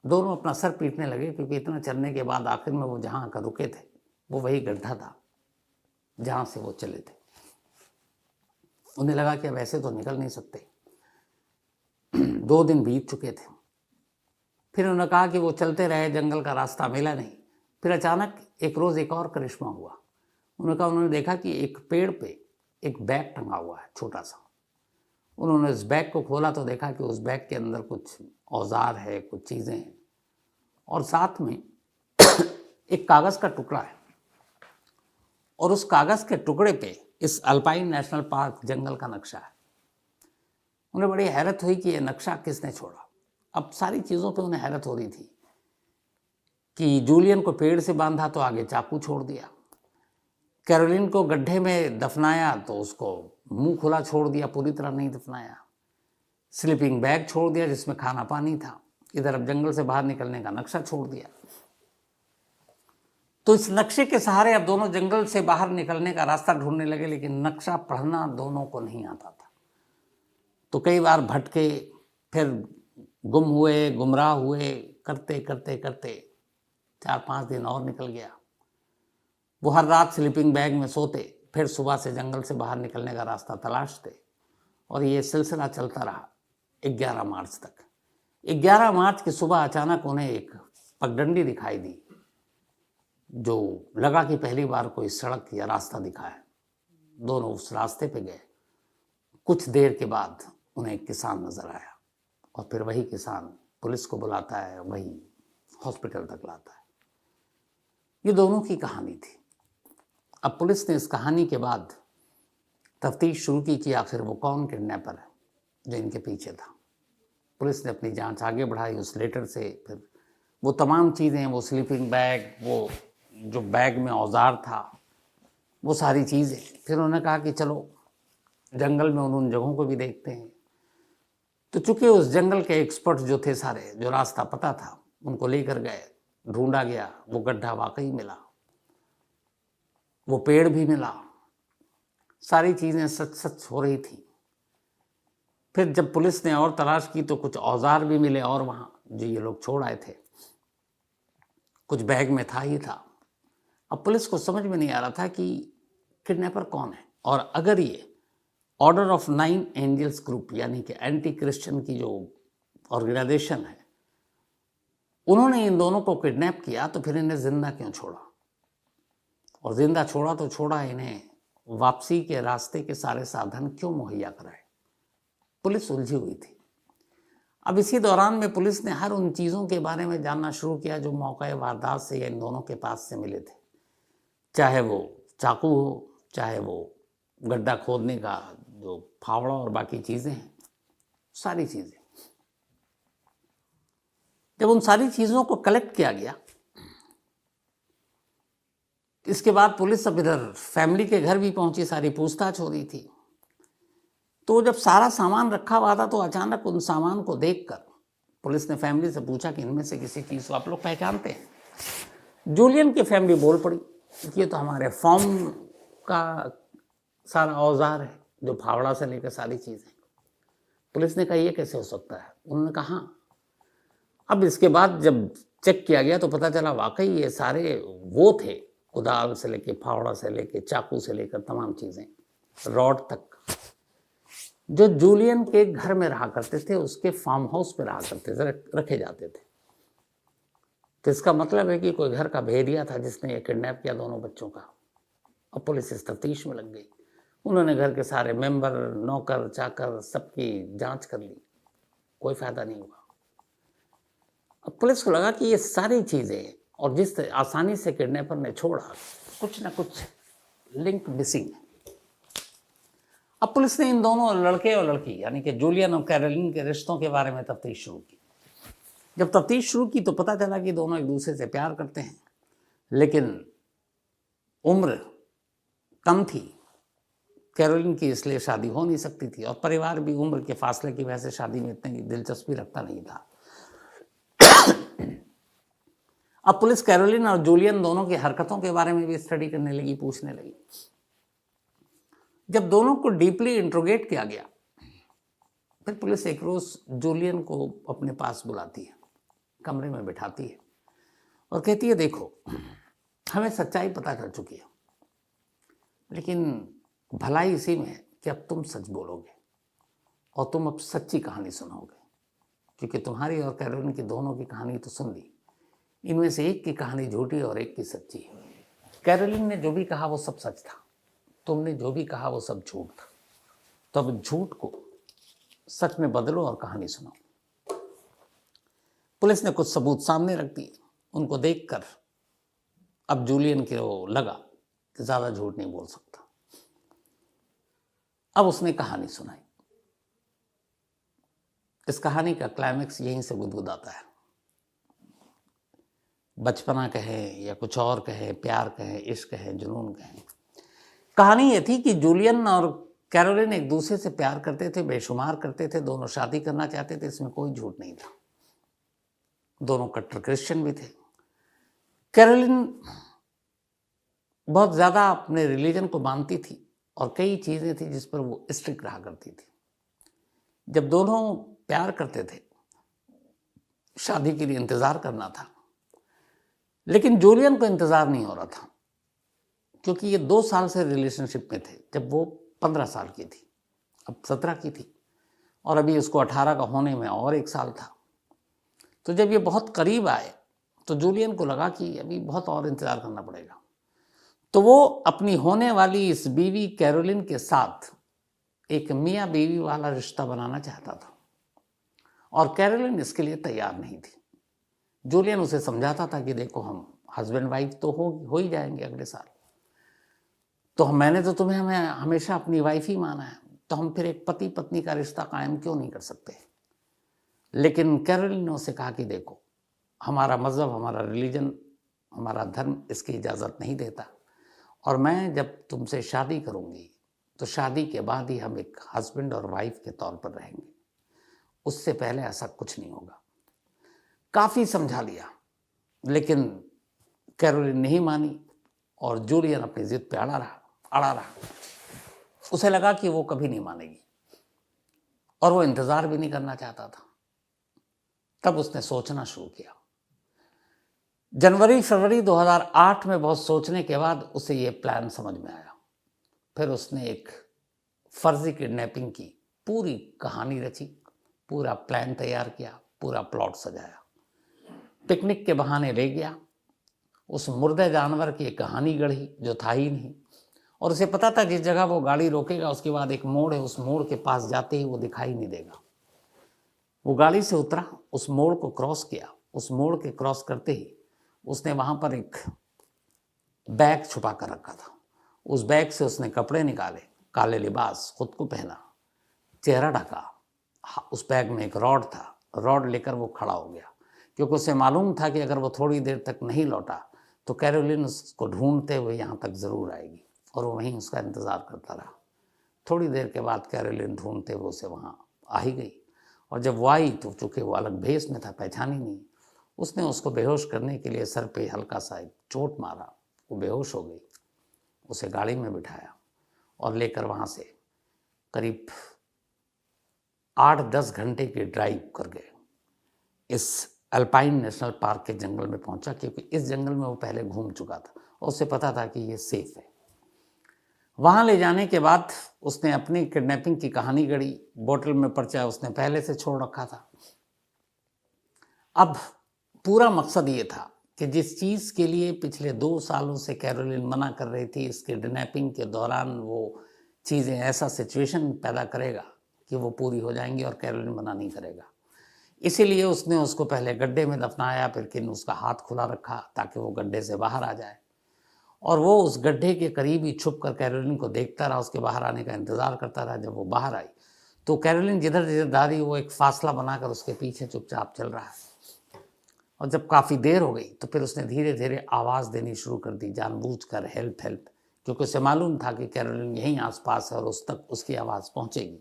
दोनों अपना सर पीटने लगे, क्योंकि इतना चलने के बाद आखिर में वो जहाँ आकर रुके थे वो वही गड्ढा था जहाँ से वो चले थे। उन्हें लगा कि अब ऐसे तो निकल नहीं सकते। 2 दिन बीत चुके थे। फिर उन्होंने कहा कि वो चलते रहे, जंगल का रास्ता मिला नहीं। फिर अचानक एक रोज़ एक और करिश्मा हुआ। उन्होंने देखा कि एक पेड़ पे एक बैग टंगा हुआ है, छोटा सा। उन्होंने उस बैग को खोला तो देखा कि उस बैग के अंदर कुछ औजार है, कुछ चीज़ें हैं, और साथ में एक कागज़ का टुकड़ा है। और उस कागज़ के टुकड़े पे इस अल्पाइन नेशनल पार्क जंगल का नक्शा है। उन्हें बड़ी हैरत हुई कि ये नक्शा किसने छोड़ा। अब सारी चीज़ों पे उन्हें हैरत हो रही थी कि जूलियन को पेड़ से बांधा तो आगे चाकू छोड़ दिया, कैरोलिन को गड्ढे में दफनाया तो उसको मुंह खुला छोड़ दिया, पूरी तरह नहीं दफनाया, स्लीपिंग बैग छोड़ दिया जिसमें खाना पानी था, इधर अब जंगल से बाहर निकलने का नक्शा छोड़ दिया। तो इस नक्शे के सहारे अब दोनों जंगल से बाहर निकलने का रास्ता ढूंढने लगे, लेकिन नक्शा पढ़ना दोनों को नहीं आता था। तो कई बार भटके, फिर गुम हुए, गुमराह हुए, करते करते करते 4-5 दिन और निकल गया। वो हर रात स्लीपिंग बैग में सोते, फिर सुबह से जंगल से बाहर निकलने का रास्ता तलाशते, और ये सिलसिला चलता रहा 11 मार्च तक। 11 मार्च की सुबह अचानक उन्हें एक पगडंडी दिखाई दी, जो लगा कि पहली बार कोई सड़क या रास्ता दिखा है। दोनों उस रास्ते पे गए। कुछ देर के बाद उन्हें एक किसान नजर आया, और फिर वही किसान पुलिस को बुलाता है, वही हॉस्पिटल तक लाता है। ये दोनों की कहानी थी। अब पुलिस ने इस कहानी के बाद तफ्तीश शुरू की कि आखिर वो कौन किडनैपर है जो इनके पीछे था। पुलिस ने अपनी जांच आगे बढ़ाई उस लेटर से, फिर वो तमाम चीज़ें, वो स्लीपिंग बैग, वो जो बैग में औजार था, वो सारी चीज़ें। फिर उन्होंने कहा कि चलो जंगल में उन जगहों को भी देखते हैं। तो चूंकि उस जंगल के एक्सपर्ट जो थे सारे, जो रास्ता पता था, उनको लेकर गए, ढूंढा गया। वो गड्ढा वाकई मिला, वो पेड़ भी मिला, सारी चीज़ें सच सच हो रही थी। फिर जब पुलिस ने और तलाश की तो कुछ औजार भी मिले, और वहाँ जो ये लोग छोड़ आए थे कुछ बैग में था ही था। अब पुलिस को समझ में नहीं आ रहा था कि किडनैपर कौन है, और अगर ये ऑर्डर ऑफ 9 एंजल्स ग्रुप यानी कि एंटी क्रिश्चियन की जो ऑर्गेनाइजेशन है, उन्होंने इन दोनों को किडनैप किया, तो फिर इन्हें जिंदा क्यों छोड़ा, और जिंदा छोड़ा तो छोड़ा, इन्हें वापसी के रास्ते के सारे साधन क्यों मुहैया कराए। पुलिस उलझी हुई थी। अब इसी दौरान में पुलिस ने हर उन चीज़ों के बारे में जानना शुरू किया जो मौके वारदात से या इन दोनों के पास से मिले थे, चाहे वो चाकू हो, चाहे वो गड्ढा खोदने का जो फावड़ा और बाकी चीज़ें हैं, सारी चीज़ें। जब उन सारी चीज़ों को कलेक्ट किया गया, इसके बाद पुलिस अब इधर फैमिली के घर भी पहुंची, सारी पूछताछ हो रही थी। तो जब सारा सामान रखा हुआ था तो अचानक उन सामान को देखकर पुलिस ने फैमिली से पूछा कि इनमें से किसी चीज़ को आप लोग पहचानते हैं। जूलियन की फैमिली बोल पड़ी कि ये तो हमारे फॉर्म का सारा औजार है, जो फावड़ा से लेकर सारी चीज़ें। पुलिस ने कहा ये कैसे हो सकता है? उन्होंने कहा हाँ। अब इसके बाद जब चेक किया गया तो पता चला वाकई ये सारे वो थे, कुदाल से लेके, फावड़ा से लेके, चाकू से लेकर तमाम चीज़ें, रॉड तक, जो जूलियन के घर में रहा करते थे, उसके फार्म हाउस पे रहा करते थे, रखे जाते थे। तो इसका मतलब है कि कोई घर का भेदिया था जिसने ये किडनैप किया दोनों बच्चों का। अब पुलिस इस तफ्तीश में लग गई। उन्होंने घर के सारे मेंबर, नौकर चाकर सबकी जांच कर ली, कोई फायदा नहीं हुआ। अब पुलिस को लगा कि ये सारी चीज़ें और जिस आसानी से किडनैपर ने छोड़ा, कुछ ना कुछ लिंक मिसिंग है। अब पुलिस ने इन दोनों लड़के और लड़की यानी कि जूलियन और कैरोलिन के रिश्तों के बारे में तफ्तीश शुरू की। जब तफ्तीश शुरू की तो पता चला कि दोनों एक दूसरे से प्यार करते हैं, लेकिन उम्र कम थी कैरोलिन की, इसलिए शादी हो नहीं सकती थी, और परिवार भी उम्र के फासले की वजह से शादी में इतनी दिलचस्पी रखता नहीं था। अब पुलिस कैरोलिन और जूलियन दोनों की हरकतों के बारे में भी स्टडी करने लगी, पूछने लगी। जब दोनों को डीपली इंट्रोगेट किया गया, फिर पुलिस एक रोज जूलियन को अपने पास बुलाती है, कमरे में बिठाती है और कहती है देखो, हमें सच्चाई पता चल चुकी है, लेकिन भलाई इसी में है कि अब तुम सच बोलोगे और तुम अब सच्ची कहानी सुनाओगे, क्योंकि तुम्हारी और कैरोलिन की दोनों की कहानी तो सुन ली, इनमें से एक की कहानी झूठी और एक की सच्ची है। कैरोलिन ने जो भी कहा वो सब सच था, तुमने जो भी कहा वो सब झूठ था, तो अब झूठ को सच में बदलो और कहानी सुनाओ। पुलिस ने कुछ सबूत सामने रख दिए। उनको देखकर अब जूलियन को लगा कि ज़्यादा झूठ नहीं बोल सकता। अब उसने कहानी सुनाई। इस कहानी का क्लाइमेक्स यहीं से गुदगुदाता है। बचपना कहें या कुछ और कहें, प्यार कहें, इश्क कहें, जुनून कहें, कहानी ये थी कि जूलियन और कैरोलिन एक दूसरे से प्यार करते थे, बेशुमार करते थे, दोनों शादी करना चाहते थे, इसमें कोई झूठ नहीं था। दोनों कट्टर क्रिश्चियन भी थे। कैरोलिन बहुत ज़्यादा अपने रिलीजन को मानती थी और कई चीज़ें थी जिस पर वो स्ट्रिक्ट रहा करती थी। जब दोनों प्यार करते थे, शादी के लिए इंतज़ार करना था, लेकिन जूलियन को इंतज़ार नहीं हो रहा था, क्योंकि ये 2 साल से रिलेशनशिप में थे। जब वो 15 साल की थी, अब 17 की थी, और अभी उसको 18 का होने में और 1 साल था। तो जब ये बहुत करीब आए तो जूलियन को लगा कि अभी बहुत और इंतज़ार करना पड़ेगा। तो वो अपनी होने वाली इस बीवी कैरोलिन के साथ एक मियाँ बीवी वाला रिश्ता बनाना चाहता था, और कैरोलिन इसके लिए तैयार नहीं थी। जूलियन उसे समझाता था कि देखो, हम हस्बैंड वाइफ तो हो ही जाएंगे अगले साल, तो मैंने तो तुम्हें हमेशा अपनी वाइफ ही माना है, तो हम फिर एक पति पत्नी का रिश्ता कायम क्यों नहीं कर सकते। लेकिन कैरोलिन ने उसे कहा कि देखो, हमारा मज़हब, हमारा रिलीजन, हमारा धर्म इसकी इजाज़त नहीं देता, और मैं जब तुमसे शादी करूँगी तो शादी के बाद ही हम एक हस्बैंड और वाइफ के तौर पर रहेंगे, उससे पहले ऐसा कुछ नहीं होगा। काफ़ी समझा लिया, लेकिन कैरोलिन नहीं मानी और जूलियन अपनी जिद पे अड़ा रहा। उसे लगा कि वो कभी नहीं मानेगी और वो इंतज़ार भी नहीं करना चाहता था। तब उसने सोचना शुरू किया। जनवरी-फरवरी 2008 में बहुत सोचने के बाद उसे ये प्लान समझ में आया। फिर उसने एक फर्जी किडनैपिंग की पूरी कहानी रची, पूरा प्लान तैयार किया, पूरा प्लॉट सजाया। पिकनिक के बहाने ले गया, उस मुर्दे जानवर की एक कहानी गढ़ी जो था ही नहीं, और उसे पता था जिस जगह वो गाड़ी रोकेगा उसके बाद एक मोड़ है, उस मोड़ के पास जाते ही वो दिखाई नहीं देगा। वो गाड़ी से उतरा, उस मोड़ को क्रॉस किया, उस मोड़ के क्रॉस करते ही उसने वहाँ पर एक बैग छुपा कर रखा था। उस बैग से उसने कपड़े निकाले, काले लिबास, खुद को पहना, चेहरा ढका। उस बैग में एक रॉड था, रॉड लेकर वो खड़ा हो गया। क्योंकि उसे मालूम था कि अगर वो थोड़ी देर तक नहीं लौटा तो कैरोलिन उसको ढूंढते हुए यहाँ तक ज़रूर आएगी, और वो वहीं उसका इंतज़ार करता रहा। थोड़ी देर के बाद कैरोलिन ढूंढते हुए उसे वहाँ आ ही गई, और जब वो आई तो चूँकि वो अलग भेष में था, पहचानी नहीं। उसने उसको बेहोश करने के लिए सर पे हल्का सा एक चोट मारा, वो बेहोश हो गई। उसे गाड़ी में बिठाया और लेकर वहाँ से करीब 8-10 घंटे की ड्राइव कर गए। इस अल्पाइन नेशनल पार्क के जंगल में पहुंचा, क्योंकि इस जंगल में वो पहले घूम चुका था और उसे पता था कि ये सेफ है। वहाँ ले जाने के बाद उसने अपनी किडनैपिंग की कहानी गढ़ी। बोतल में पर्चा उसने पहले से छोड़ रखा था। अब पूरा मकसद ये था कि जिस चीज़ के लिए पिछले 2 सालों से कैरोलिन मना कर रही थी, इसके किडनैपिंग के दौरान वो चीज़ें ऐसा सिचुएशन पैदा करेगा कि वो पूरी हो जाएंगी और कैरोलिन मना नहीं करेगा। इसीलिए उसने उसको पहले गड्ढे में दफनाया, फिर उसका हाथ खुला रखा ताकि वो गड्ढे से बाहर आ जाए, और वो उस गड्ढे के करीब ही छुप कर कैरोलिन को देखता रहा, उसके बाहर आने का इंतज़ार करता रहा। जब वो बाहर आई तो कैरोलिन जिधर जिधर जा रही वो एक फासला बनाकर उसके पीछे चुपचाप चल रहा है। और जब काफ़ी देर हो गई तो फिर उसने धीरे धीरे आवाज़ देनी शुरू कर दी, जानबूझकर, हेल्प हेल्प, क्योंकि उसे मालूम था कि कैरोलिन यहीं आसपास है और उस तक उसकी आवाज़ पहुंचेगी।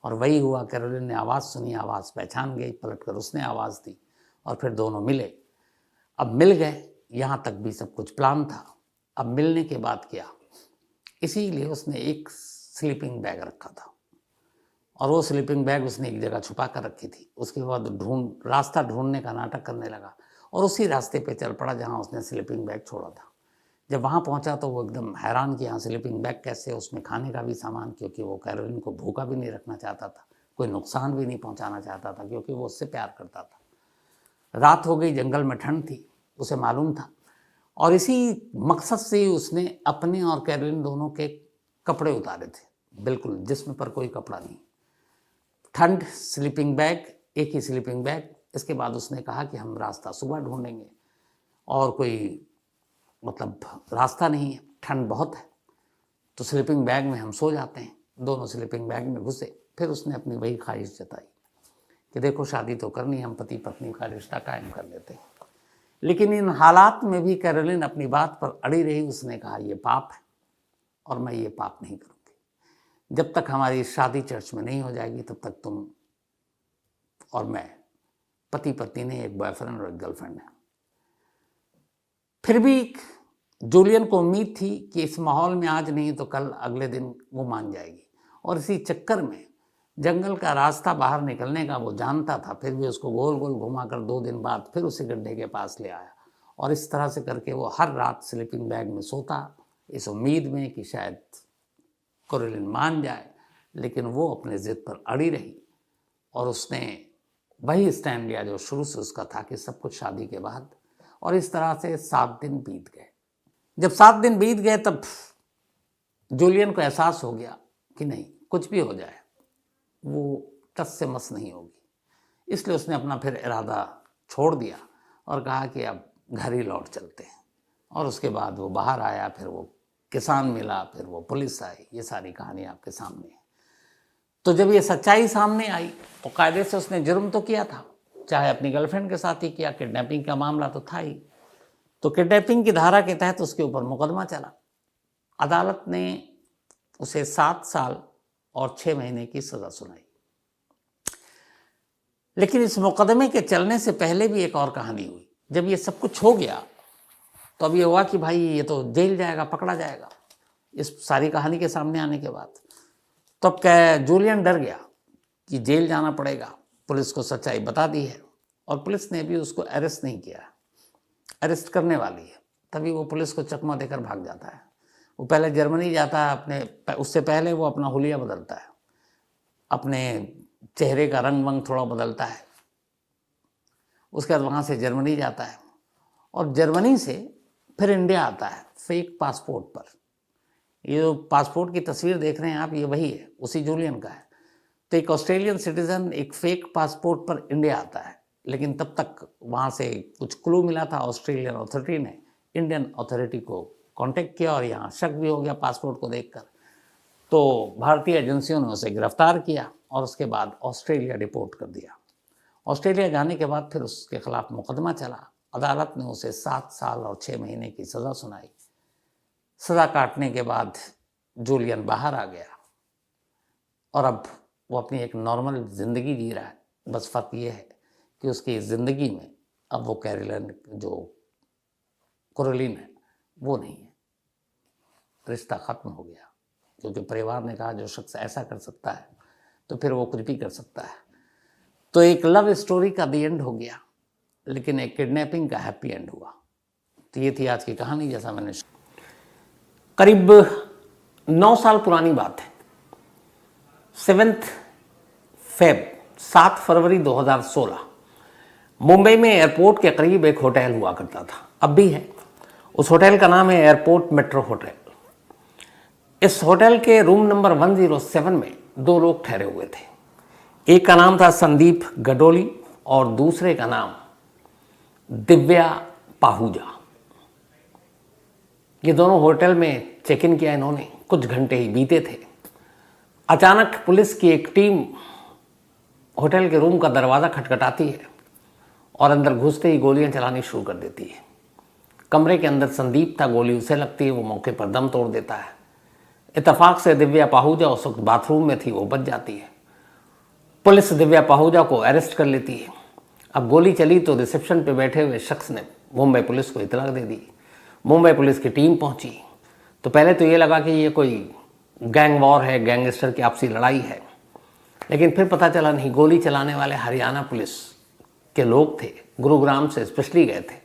और वही हुआ। कैरोलिन ने आवाज़ सुनी, आवाज़ पहचान गई, पलटकर उसने आवाज़ दी और फिर दोनों मिले। अब मिल गए, यहाँ तक भी सब कुछ प्लान था। अब मिलने के बाद क्या, इसीलिए उसने एक स्लीपिंग बैग रखा था और वो स्लीपिंग बैग उसने एक जगह छुपा कर रखी थी। उसके बाद रास्ता ढूंढने का नाटक करने लगा और उसी रास्ते पे चल पड़ा जहाँ उसने स्लीपिंग बैग छोड़ा था। जब वहाँ पहुँचा तो वो एकदम हैरान कि यहाँ स्लीपिंग बैग कैसे, उसमें खाने का भी सामान, क्योंकि वो कैरोलिन को भूखा भी नहीं रखना चाहता था, कोई नुकसान भी नहीं पहुँचाना चाहता था, क्योंकि वो उससे प्यार करता था। रात हो गई, जंगल में ठंड थी, उसे मालूम था, और इसी मकसद से ही उसने अपने और कैरोलिन दोनों के कपड़े उतारे थे, बिल्कुल जिस्म पर कोई कपड़ा नहीं। ठंड, स्लीपिंग बैग, एक ही स्लीपिंग बैग। इसके बाद उसने कहा कि हम रास्ता सुबह ढूंढेंगे, और कोई मतलब रास्ता नहीं है, ठंड बहुत है, तो स्लीपिंग बैग में हम सो जाते हैं। दोनों स्लीपिंग बैग में घुसे। फिर उसने अपनी वही ख्वाहिश जताई कि देखो शादी तो करनी, हम पति पत्नी का रिश्ता कायम कर लेते हैं। लेकिन इन हालात में भी कैरोलिन अपनी बात पर अड़ी रही। उसने कहा ये पाप है और मैं ये पाप नहीं करूँगी। जब तक हमारी शादी चर्च में नहीं हो जाएगी तब तक तुम और मैं पति पत्नी नहीं, एक बॉयफ्रेंड और एक गर्लफ्रेंड है। फिर भी जूलियन को उम्मीद थी कि इस माहौल में आज नहीं तो कल, अगले दिन वो मान जाएगी, और इसी चक्कर में जंगल का रास्ता बाहर निकलने का वो जानता था, फिर भी उसको गोल गोल घुमाकर 2 दिन बाद फिर उसे गड्ढे के पास ले आया। और इस तरह से करके वो हर रात स्लीपिंग बैग में सोता, इस उम्मीद में कि शायद कैरोलिन मान जाए। लेकिन वो अपने ज़िद पर अड़ी रही और उसने वही स्टैंड लिया जो शुरू से उसका था कि सब कुछ शादी के बाद। और इस तरह से 7 दिन बीत गए। जब 7 दिन बीत गए तब जूलियन को एहसास हो गया कि नहीं, कुछ भी हो जाए वो टस से मस नहीं होगी। इसलिए उसने अपना फिर इरादा छोड़ दिया और कहा कि अब घर ही लौट चलते हैं। और उसके बाद वो बाहर आया, फिर वो किसान मिला, फिर वो पुलिस आई। ये सारी कहानी आपके सामने है। तो जब ये सच्चाई सामने आई तो कायदे से उसने जुर्म तो किया था, चाहे अपनी गर्लफ्रेंड के साथ ही किया, किडनैपिंग का मामला तो था ही। तो किडनैपिंग की धारा के तहत उसके ऊपर मुकदमा चला। अदालत ने उसे 7 साल और 6 महीने की सज़ा सुनाई। लेकिन इस मुकदमे के चलने से पहले भी एक और कहानी हुई। जब ये सब कुछ हो गया तो अब ये हुआ कि भाई ये तो जेल जाएगा, पकड़ा जाएगा, इस सारी कहानी के सामने आने के बाद। तो अब क्या, जूलियन डर गया कि जेल जाना पड़ेगा। पुलिस को सच्चाई बता दी है और पुलिस ने भी उसको अरेस्ट नहीं किया, अरेस्ट करने वाली है। तभी वो पुलिस को चकमा देकर भाग जाता है। वो पहले जर्मनी जाता है, उससे पहले वो अपना हुलिया बदलता है, अपने चेहरे का रंग वंग थोड़ा बदलता है। उसके बाद वहाँ से जर्मनी जाता है और जर्मनी से फिर इंडिया आता है फेक पासपोर्ट पर। ये जो पासपोर्ट की तस्वीर देख रहे हैं आप, ये वही है, उसी जूलियन का है। तो एक ऑस्ट्रेलियन सिटीजन एक फेक पासपोर्ट पर इंडिया आता है। लेकिन तब तक वहाँ से कुछ क्लू मिला था, ऑस्ट्रेलियन अथॉरिटी ने इंडियन अथॉरिटी को कांटेक्ट किया और यहाँ शक भी हो गया पासपोर्ट को देखकर। तो भारतीय एजेंसियों ने उसे गिरफ्तार किया और उसके बाद ऑस्ट्रेलिया डिपोर्ट कर दिया। ऑस्ट्रेलिया जाने के बाद फिर उसके खिलाफ मुकदमा चला। अदालत ने उसे 7 साल और 6 महीने की सज़ा सुनाई। सज़ा काटने के बाद जूलियन बाहर आ गया और अब वो अपनी एक नॉर्मल ज़िंदगी जी रहा है। बस फ़र्क ये है कि उसकी ज़िंदगी में अब वो कैरोलिन जो कोरोलिन है वो नहीं है। रिश्ता ख़त्म हो गया, क्योंकि परिवार ने कहा जो शख्स ऐसा कर सकता है तो फिर वो कुछ भी कर सकता है। तो एक लव स्टोरी का दी एंड हो गया, लेकिन एक किडनैपिंग का हैप्पी एंड हुआ। तो ये थी आज की कहानी। जैसा मैंने करीब 9 साल पुरानी बात है। 7 फरवरी 2016 मुंबई में एयरपोर्ट के करीब एक होटल हुआ करता था, अब भी है। उस होटल का नाम है एयरपोर्ट मेट्रो होटल। इस होटल के रूम नंबर 107 में 2 लोग ठहरे हुए थे। एक का नाम था संदीप गडोली और दूसरे का नाम दिव्या पाहूजा। ये दोनों होटल में चेक इन किया इन्होंने, कुछ घंटे ही बीते थे। अचानक पुलिस की एक टीम होटल के रूम का दरवाज़ा खटखटाती है और अंदर घुसते ही गोलियां चलानी शुरू कर देती है। कमरे के अंदर संदीप था, गोली उसे लगती है, वो मौके पर दम तोड़ देता है। इत्तेफाक से दिव्या पाहूजा उस वक्त बाथरूम में थी, वो बच जाती है। पुलिस दिव्या पाहूजा को अरेस्ट कर लेती है। अब गोली चली तो रिसेप्शन पे बैठे हुए शख्स ने मुंबई पुलिस को इतला दे दी। मुंबई पुलिस की टीम पहुंची तो पहले तो ये लगा कि ये कोई गैंग वॉर है, गैंगस्टर की आपसी लड़ाई है, लेकिन फिर पता चला नहीं, गोली चलाने वाले हरियाणा पुलिस के लोग थे, गुरुग्राम से स्पेशली गए थे।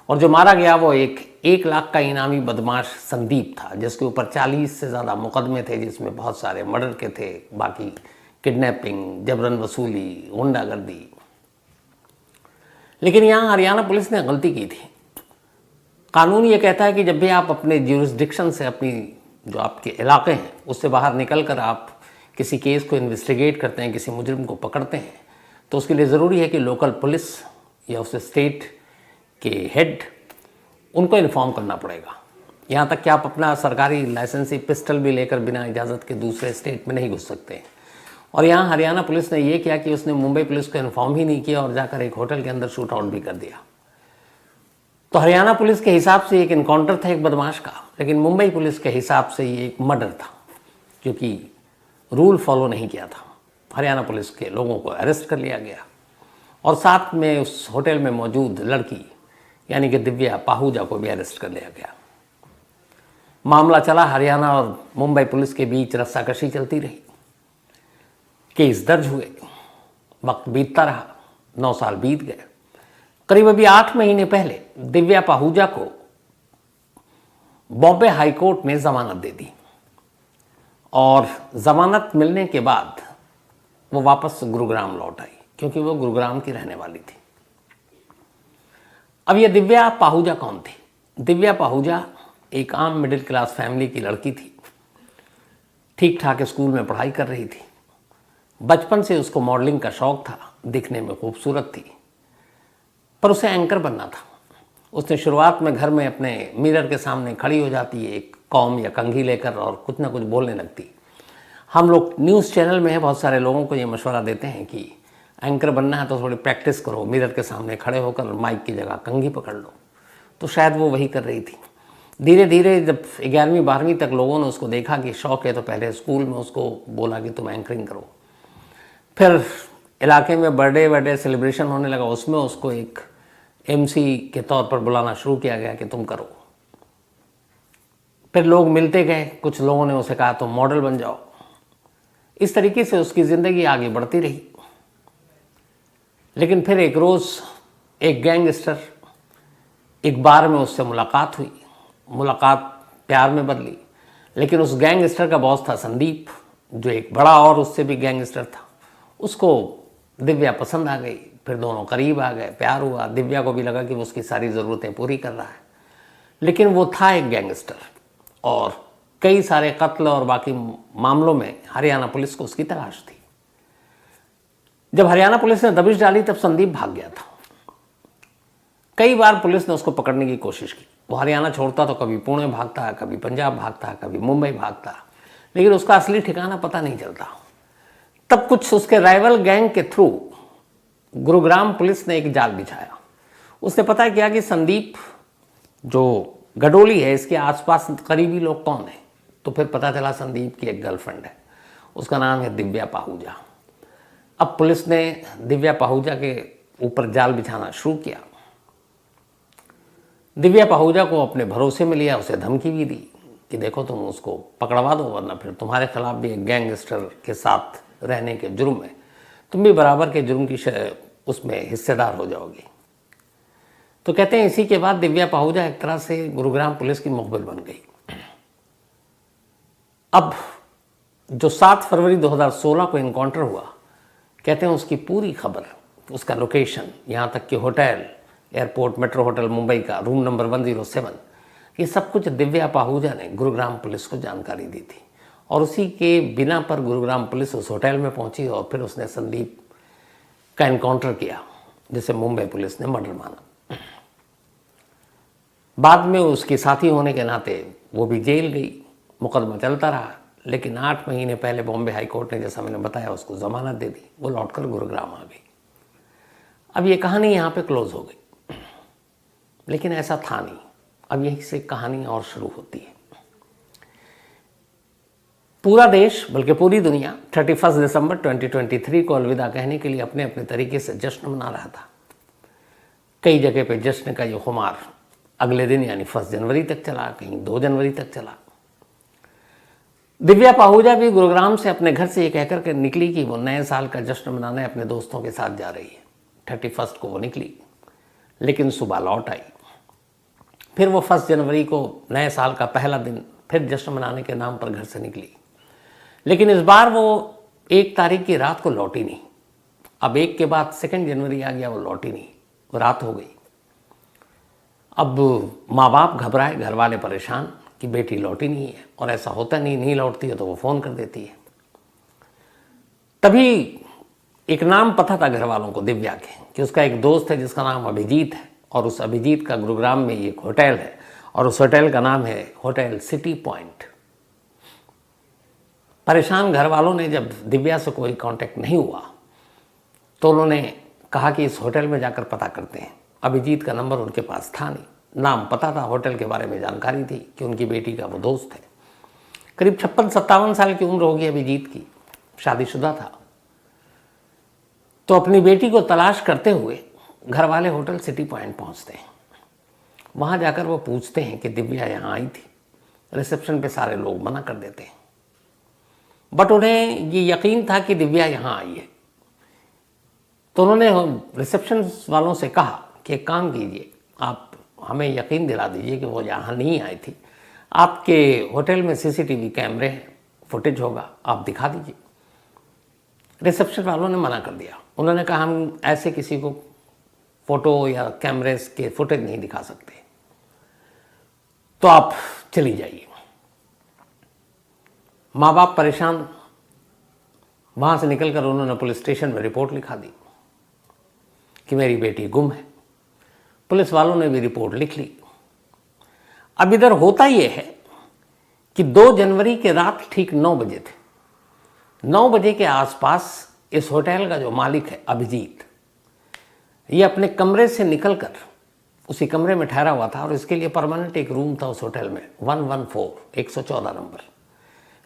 और जो मारा गया वो 1 लाख का इनामी बदमाश संदीप था, जिसके ऊपर 40 से ज़्यादा मुकदमे थे, जिसमें बहुत सारे मर्डर के थे, बाकी किडनैपिंग, जबरन वसूली, गुंडागर्दी। लेकिन यहाँ हरियाणा पुलिस ने गलती की थी। कानून ये कहता है कि जब भी आप अपने ज्यूरिसडिक्शन से, अपनी जो आपके इलाके हैं उससे बाहर निकल कर आप किसी केस को इन्वेस्टिगेट करते हैं, किसी मुजरिम को पकड़ते हैं, तो उसके लिए ज़रूरी है कि लोकल पुलिस या उस स्टेट के हेड उनको इन्फॉर्म करना पड़ेगा। यहाँ तक कि आप अपना सरकारी लाइसेंसी पिस्टल भी लेकर बिना इजाज़त के दूसरे स्टेट में नहीं घुस सकते। और यहाँ हरियाणा पुलिस ने ये किया कि उसने मुंबई पुलिस को इन्फॉर्म ही नहीं किया और जाकर एक होटल के अंदर शूट आउट भी कर दिया। तो हरियाणा पुलिस के हिसाब से एक इनकाउंटर था एक बदमाश का, लेकिन मुंबई पुलिस के हिसाब से ये एक मर्डर था, क्योंकि रूल फॉलो नहीं किया था। हरियाणा पुलिस के लोगों को अरेस्ट कर लिया गया और साथ में उस होटल में मौजूद लड़की यानी कि दिव्या पाहूजा को भी अरेस्ट कर लिया गया। मामला चला, हरियाणा और मुंबई पुलिस के बीच रस्साकशी चलती रही, केस दर्ज हुए, वक्त बीतता रहा, 9 साल बीत गए। करीब अभी 8 महीने पहले दिव्या पाहूजा को बॉम्बे हाई कोर्ट ने जमानत दे दी और जमानत मिलने के बाद वो वापस गुरुग्राम लौट आई, क्योंकि वो गुरुग्राम की रहने वाली थी। अब ये दिव्या पाहूजा कौन थी? दिव्या पाहूजा एक आम मिडिल क्लास फैमिली की लड़की थी, ठीक ठाक स्कूल में पढ़ाई कर रही थी। बचपन से उसको मॉडलिंग का शौक था, दिखने में खूबसूरत थी, पर उसे एंकर बनना था। उसने शुरुआत में घर में अपने मिरर के सामने खड़ी हो जाती है एक कॉम या कंघी लेकर और कुछ ना कुछ बोलने लगती। हम लोग न्यूज़ चैनल में है, बहुत सारे लोगों को ये मशवरा देते हैं कि एंकर बनना है तो थोड़ी प्रैक्टिस करो, मिरर के सामने खड़े होकर माइक की जगह कंघी पकड़ लो। तो शायद वो वही कर रही थी। धीरे धीरे जब 11वीं 12वीं तक लोगों ने उसको देखा कि शौक है, तो पहले स्कूल में उसको बोला कि तुम एंकरिंग करो। फिर इलाके में बर्थडे सेलिब्रेशन होने लगा, उसमें उसको एक MC के तौर पर बुलाना शुरू किया गया कि तुम करो। फिर लोग मिलते गए, कुछ लोगों ने उसे कहा तुम मॉडल बन जाओ। इस तरीके से उसकी ज़िंदगी आगे बढ़ती रही। लेकिन फिर एक रोज़ एक गैंगस्टर, एक बार में उससे मुलाकात हुई। मुलाकात प्यार में बदली, लेकिन उस गैंगस्टर का बॉस था संदीप, जो एक बड़ा और उससे भी गैंगस्टर था। उसको दिव्या पसंद आ गई, फिर दोनों करीब आ गए, प्यार हुआ। दिव्या को भी लगा कि वो उसकी सारी ज़रूरतें पूरी कर रहा है, लेकिन वो था एक गैंगस्टर और कई सारे कत्ल और बाकी मामलों में हरियाणा पुलिस को उसकी तलाश थी। जब हरियाणा पुलिस ने दबिश डाली तब संदीप भाग गया था। कई बार पुलिस ने उसको पकड़ने की कोशिश की। वो हरियाणा छोड़ता तो कभी पुणे भागता, कभी पंजाब भागता, कभी मुंबई भागता, लेकिन उसका असली ठिकाना पता नहीं चलता। तब कुछ उसके राइवल गैंग के थ्रू गुरुग्राम पुलिस ने एक जाल बिछाया। उसने पता किया कि संदीप जो गडोली है इसके आसपास करीबी लोग कौन हैं। तो फिर पता चला संदीप की एक गर्लफ्रेंड है, उसका नाम है दिव्या पाहूजा। अब पुलिस ने दिव्या पाहूजा के ऊपर जाल बिछाना शुरू किया। दिव्या पाहूजा को अपने भरोसे में लिया, उसे धमकी भी दी कि देखो तुम उसको पकड़वा दो वरना फिर तुम्हारे खिलाफ भी एक गैंगस्टर के साथ रहने के जुर्म में तुम भी बराबर के जुर्म की उसमें हिस्सेदार हो जाओगी। तो कहते हैं इसी के बाद दिव्या पाहूजा एक तरह से गुरुग्राम पुलिस की मुखबिर बन गई। अब जो 7 फरवरी 2016 को इनकाउंटर हुआ, कहते हैं उसकी पूरी खबर, उसका लोकेशन, यहाँ तक कि hotel, airport, metro hotel Mumbai का रूम नंबर 107, ये सब कुछ दिव्या पाहूजा ने गुरुग्राम पुलिस को जानकारी दी थी। और उसी के बिना पर गुरुग्राम पुलिस उस होटल में पहुंची और फिर उसने संदीप का इनकाउंटर किया, जिसे मुंबई पुलिस ने मर्डर माना। बाद में उसके साथी होने के नाते वो भी जेल गई, मुकदमा चलता रहा, लेकिन 8 महीने पहले बॉम्बे हाई कोर्ट ने, जैसा मैंने बताया, उसको जमानत दे दी। वो लौटकर गुरुग्राम आ गई। अब ये कहानी यहाँ पे क्लोज हो गई, लेकिन ऐसा था नहीं। अब यहीं से कहानी और शुरू होती है। पूरा देश, बल्कि पूरी दुनिया 31 दिसंबर 2023 को अलविदा कहने के लिए अपने अपने तरीके से जश्न मना रहा था। कई जगह पे जश्न का ये खुमार अगले दिन यानी 1 जनवरी तक चला, कहीं 2 जनवरी तक चला। दिव्या पाहूजा भी गुरुग्राम से अपने घर से ये कहकर के निकली कि वो नए साल का जश्न मनाने अपने दोस्तों के साथ जा रही है। 31 को वो निकली, लेकिन सुबह लौट आई। फिर वो 1 जनवरी को नए साल का पहला दिन फिर जश्न मनाने के नाम पर घर से निकली, लेकिन इस बार वो 1 तारीख की रात को लौटी नहीं। अब 1 के बाद 2 जनवरी आ गया, वो लौटी नहीं, वो रात हो गई। अब माँ बाप घबराए, घर वाले परेशान कि बेटी लौटी नहीं है, और ऐसा होता नहीं लौटती है तो वो फ़ोन कर देती है। तभी एक नाम पता था घर वालों को दिव्या के कि उसका एक दोस्त है जिसका नाम अभिजीत है, और उस अभिजीत का गुरुग्राम में एक होटल है, और उस होटल का नाम है होटल सिटी पॉइंट। परेशान घर वालों ने जब दिव्या से कोई कांटेक्ट नहीं हुआ तो उन्होंने कहा कि इस होटल में जाकर पता करते हैं। अभिजीत का नंबर उनके पास था नहीं, नाम पता था, होटल के बारे में जानकारी थी कि उनकी बेटी का वो दोस्त है। करीब 56-57 साल की उम्र होगी अभिजीत की, शादीशुदा था। तो अपनी बेटी को तलाश करते हुए घर वाले होटल सिटी पॉइंट पहुंचते हैं। वहां जाकर वो पूछते हैं कि दिव्या यहाँ आई थी। रिसेप्शन पे सारे लोग मना कर देते हैं, बट उन्हें ये यकीन था कि दिव्या यहाँ आई है। तो उन्होंने रिसेप्शन वालों से कहा कि एक काम कीजिए, आप हमें यकीन दिला दीजिए कि वो यहाँ नहीं आई थी। आपके होटल में CCTV कैमरे हैं, फुटेज होगा, आप दिखा दीजिए। रिसेप्शन वालों ने मना कर दिया। उन्होंने कहा हम ऐसे किसी को फ़ोटो या कैमरेस के फुटेज नहीं दिखा सकते, तो आप चली जाइए। माँ बाप परेशान, वहाँ से निकलकर उन्होंने पुलिस स्टेशन में रिपोर्ट लिखा दी कि मेरी बेटी गुम है। पुलिस वालों ने भी रिपोर्ट लिख ली। अब इधर होता यह है कि 2 जनवरी के रात ठीक 9 बजे थे। 9 बजे के आसपास इस होटल का जो मालिक है अभिजीत, ये अपने कमरे से निकलकर उसी कमरे में ठहरा हुआ था, और इसके लिए परमानेंट एक रूम था उस होटल में, 114 नंबर।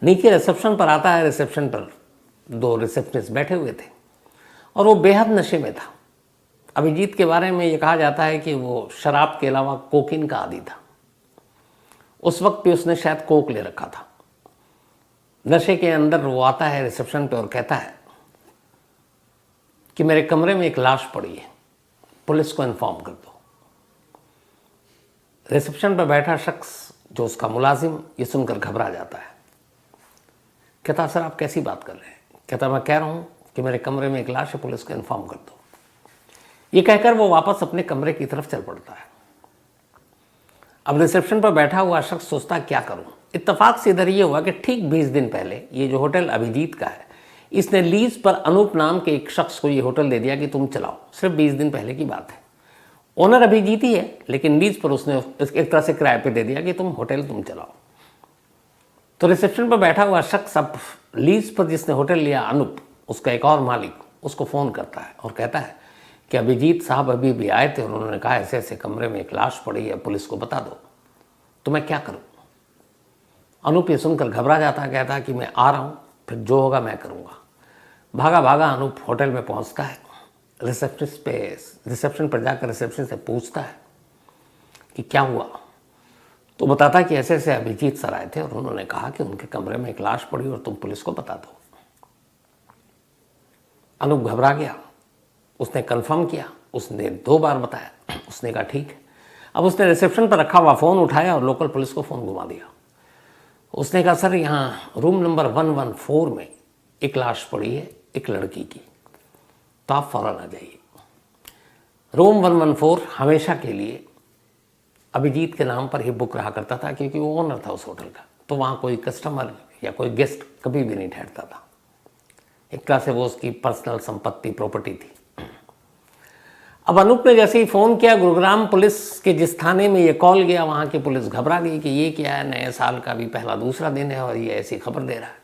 नीचे रिसेप्शन पर आता है, रिसेप्शन पर 2 रिसेप्शनिस्ट बैठे हुए थे, और वो बेहद नशे में था। अभिजीत के बारे में ये कहा जाता है कि वो शराब के अलावा कोकीन का आदी था। उस वक्त भी उसने शायद कोक ले रखा था। नशे के अंदर वो आता है रिसेप्शन पे और कहता है कि मेरे कमरे में एक लाश पड़ी है, पुलिस को इन्फॉर्म कर दो। रिसेप्शन पर बैठा शख्स जो उसका मुलाजिम ये सुनकर घबरा जाता है। कहता सर आप कैसी बात कर रहे हैं? कहता मैं कह रहा हूँ कि मेरे कमरे में एक लाश है, पुलिस को इन्फॉर्म कर दो। ये कहकर वो वापस अपने कमरे की तरफ चल पड़ता है। अब रिसेप्शन पर बैठा हुआ शख्स सोचता क्या करूं। इत्तेफाक से इधर ये हुआ कि ठीक 20 दिन पहले ये जो होटल अभिजीत का है, इसने लीज पर अनूप नाम के एक शख्स को ये होटल दे दिया कि तुम चलाओ। सिर्फ 20 दिन पहले की बात है। ओनर अभिजीत ही है, लेकिन लीज पर उसने एक तरह से किराए पे दे दिया कि तुम होटल तुम चलाओ। तो रिसेप्शन पर बैठा हुआ शख्स अब लीज पर जिसने होटल लिया अनूप, उसका एक और मालिक, उसको फ़ोन करता है और कहता है कि अभिजीत साहब अभी भी आए थे और उन्होंने कहा ऐसे ऐसे कमरे में एक लाश पड़ी है, पुलिस को बता दो। तो मैं क्या करूं? अनूप ये सुनकर घबरा जाता, कहता कि मैं आ रहा हूं, फिर जो होगा मैं करूंगा। भागा भागा अनूप होटल में पहुंचता है, रिसेप्शन पर जाकर रिसेप्शन से पूछता है कि क्या हुआ। तो बताता कि ऐसे ऐसे अभिजीत सर आए थे और उन्होंने कहा कि उनके कमरे में एक लाश पड़ी और तुम पुलिस को बता दो। अनूप घबरा गया, उसने कंफर्म किया, उसने 2 बार बताया, उसने कहा ठीक है। अब उसने रिसेप्शन पर रखा हुआ फ़ोन उठाया और लोकल पुलिस को फ़ोन घुमा दिया। उसने कहा सर यहाँ रूम नंबर 114 में एक लाश पड़ी है, एक लड़की की, तो आप फ़ौरन आ जाइए। रूम 114 हमेशा के लिए अभिजीत के नाम पर ही बुक रहा करता था, क्योंकि वो ओनर था उस होटल का, तो वहाँ कोई कस्टमर या कोई गेस्ट कभी भी नहीं ठहरता था। एक तरह से वो उसकी पर्सनल संपत्ति, प्रॉपर्टी थी। अब अनूप ने जैसे ही फ़ोन किया गुरुग्राम पुलिस के जिस थाने में ये कॉल गया, वहाँ की पुलिस घबरा गई कि ये क्या है, नए साल का भी पहला दूसरा दिन है और ये ऐसी खबर दे रहा है।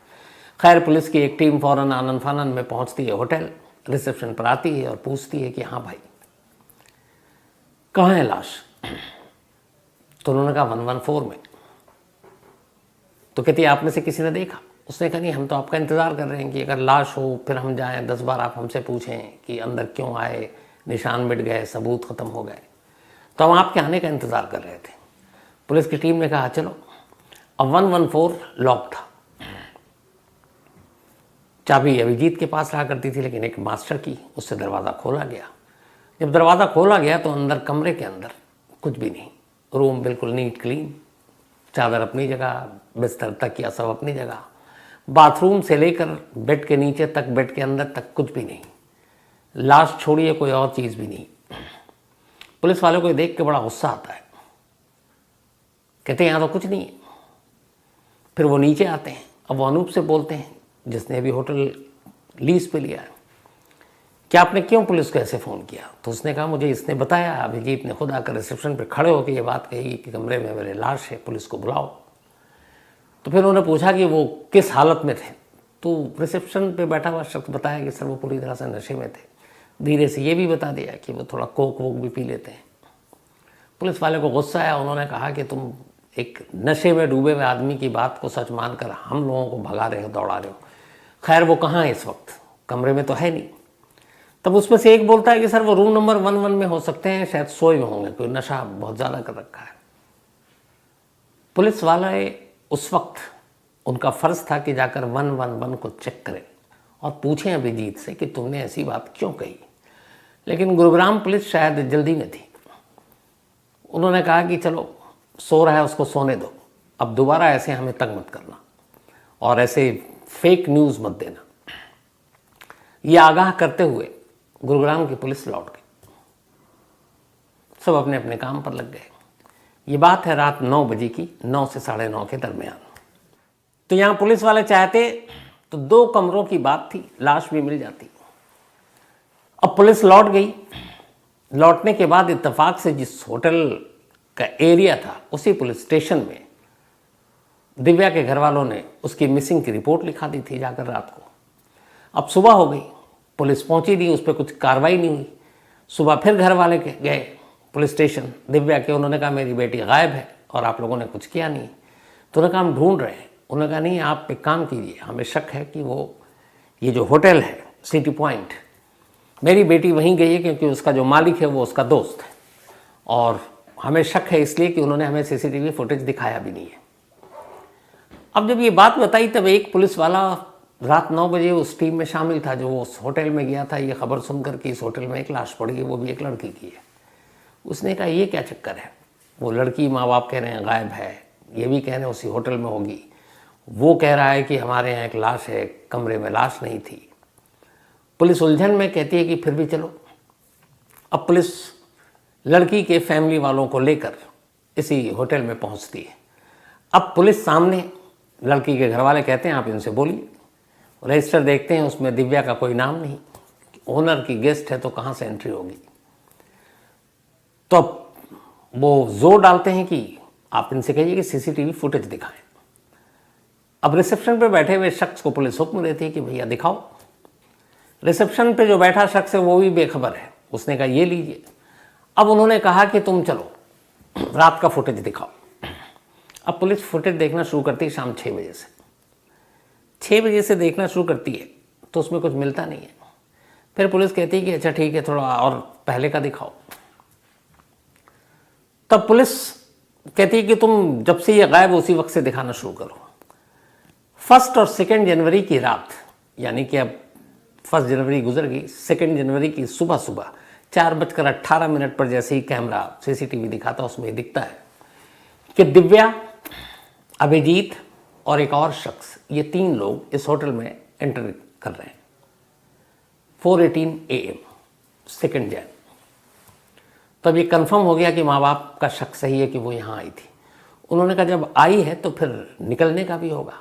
खैर पुलिस की एक टीम फ़ौरन आनन फानन में पहुँचती है होटल, रिसेप्शन पर आती है और पूछती है कि हाँ भाई कहाँ है लाश? तो उन्होंने कहा 114 में। तो कहती है आप में से किसी ने देखा? उसने कहा नहीं, हम तो आपका इंतज़ार कर रहे हैं कि अगर लाश हो फिर हम जाएं, 10 बार आप हमसे पूछें कि अंदर क्यों आए, निशान मिट गए, सबूत ख़त्म हो गए, तो हम आपके आने का इंतज़ार कर रहे थे। पुलिस की टीम ने कहा चलो। अब 114 लॉक था, चाबी अभिजीत के पास रहा करती थी, लेकिन एक मास्टर की, उससे दरवाज़ा खोला गया। जब दरवाज़ा खोला गया तो अंदर, कमरे के अंदर कुछ भी नहीं। रूम बिल्कुल नीट क्लीन, चादर अपनी जगह, बिस्तर तकिया सब अपनी जगह, बाथरूम से लेकर बेड के नीचे तक, बेड के अंदर तक कुछ भी नहीं। लाश छोड़िए कोई और चीज़ भी नहीं। पुलिस वालों को देख के बड़ा गुस्सा आता है, कहते हैं यहाँ तो कुछ नहीं है। फिर वो नीचे आते हैं, अब वो अनूप से बोलते हैं जिसने अभी होटल लीज पे लिया है, कि आपने क्यों पुलिस को ऐसे फ़ोन किया? तो उसने कहा मुझे इसने बताया, अभिजीत ने खुद आकर रिसेप्शन पे खड़े होकर ये बात कही कि कमरे में मेरे लाश है, पुलिस को बुलाओ। तो फिर उन्होंने पूछा कि वो किस हालत में थे? तो रिसेप्शन पे बैठा हुआ शख्स बताया कि सर वो पूरी तरह से नशे में थे। धीरे से ये भी बता दिया कि वो थोड़ा कोक वोक भी पी लेते हैं। पुलिस वाले को गुस्सा आया, उन्होंने कहा कि तुम एक नशे में डूबे हुए आदमी की बात को सच मानकर हम लोगों को भगा रहे हो, दौड़ा रहे हो। खैर वो कहाँ है इस वक्त? कमरे में तो है नहीं। तब उसमें से एक बोलता है कि सर वो रूम नंबर 11 में हो सकते हैं, शायद सोए होंगे, कोई नशा बहुत ज़्यादा कर रखा है। पुलिस वाले उस वक्त, उनका फ़र्ज़ था कि जाकर 111 को चेक करें और पूछें अभिजीत से कि तुमने ऐसी बात क्यों कही। लेकिन गुरुग्राम पुलिस शायद जल्दी में थी। उन्होंने कहा कि चलो सो रहा है उसको सोने दो, अब दोबारा ऐसे हमें तंग मत करना और ऐसे फेक न्यूज़ मत देना। ये आगाह करते हुए गुरुग्राम की पुलिस लौट गई, सब अपने अपने काम पर लग गए। ये बात है रात 9 बजे की, 9 से 9:30 के दरमियान। तो यहाँ पुलिस वाले चाहते तो 2 कमरों की बात थी, लाश भी मिल जाती। अब पुलिस लौट गई। लौटने के बाद इत्तेफाक से जिस होटल का एरिया था उसी पुलिस स्टेशन में दिव्या के घर वालों ने उसकी मिसिंग की रिपोर्ट लिखा दी थी जाकर रात को। अब सुबह हो गई, पुलिस पहुंची नहीं, उस पर कुछ कार्रवाई नहीं हुई। सुबह फिर घर वाले गए पुलिस स्टेशन दिव्या के, उन्होंने कहा मेरी बेटी गायब है और आप लोगों ने कुछ किया नहीं। तो उन्होंने कहा हम ढूंढ रहे हैं। उन्होंने कहा नहीं, आप एक काम कीजिए, हमें शक है कि वो ये जो होटल है सिटी पॉइंट, मेरी बेटी वहीं गई है क्योंकि उसका जो मालिक है वो उसका दोस्त है, और हमें शक है इसलिए कि उन्होंने हमें सीसीटीवी फुटेज दिखाया भी नहीं है। अब जब ये बात बताई तब एक पुलिस वाला रात 9 बजे उस टीम में शामिल था जो उस होटल में गया था ये खबर सुनकर कि इस होटल में एक लाश पड़ी है, वो भी एक लड़की की है। उसने कहा ये क्या चक्कर है? वो लड़की माँ बाप कह रहे हैं गायब है, ये भी कह रहे हैं उसी होटल में होगी, वो कह रहा है कि हमारे यहाँ एक लाश है, कमरे में लाश नहीं थी। पुलिस उलझन में कहती है कि फिर भी चलो। अब पुलिस लड़की के फैमिली वालों को लेकर इसी होटल में पहुंचती है। अब पुलिस सामने, लड़की के घर वाले कहते हैं आप इनसे बोलिए। रजिस्टर देखते हैं उसमें दिव्या का कोई नाम नहीं, ओनर की गेस्ट है तो कहाँ से एंट्री होगी। तो वो जोर डालते हैं कि आप इनसे कहिए कि सीसीटीवी फुटेज दिखाएं। अब रिसेप्शन पे बैठे हुए शख्स को पुलिस हुक्म देती है कि भैया दिखाओ। रिसेप्शन पे जो बैठा शख्स है वो भी बेखबर है, उसने कहा ये लीजिए। अब उन्होंने कहा कि तुम चलो रात का फुटेज दिखाओ। अब पुलिस फुटेज देखना शुरू करती है शाम 6 बजे से। 6 बजे से देखना शुरू करती है तो उसमें कुछ मिलता नहीं है। फिर पुलिस कहती है कि अच्छा ठीक है, थोड़ा और पहले का दिखाओ। तब पुलिस कहती है कि तुम जब से ये गायब उसी वक्त से दिखाना शुरू करो। 1 और 2 जनवरी की रात, यानी कि अब 1 जनवरी गुजर गई, 2 जनवरी की सुबह सुबह 4:18 पर जैसे ही कैमरा CCTV दिखाता उसमें दिखता है कि दिव्या, अभिजीत और एक और शख्स, ये 3 लोग इस होटल में एंटर कर रहे हैं 4:18 AM 2 जनवरी। तब ये कंफर्म हो गया कि माँ बाप का शक सही है कि वो यहाँ आई थी। उन्होंने कहा जब आई है तो फिर निकलने का भी होगा।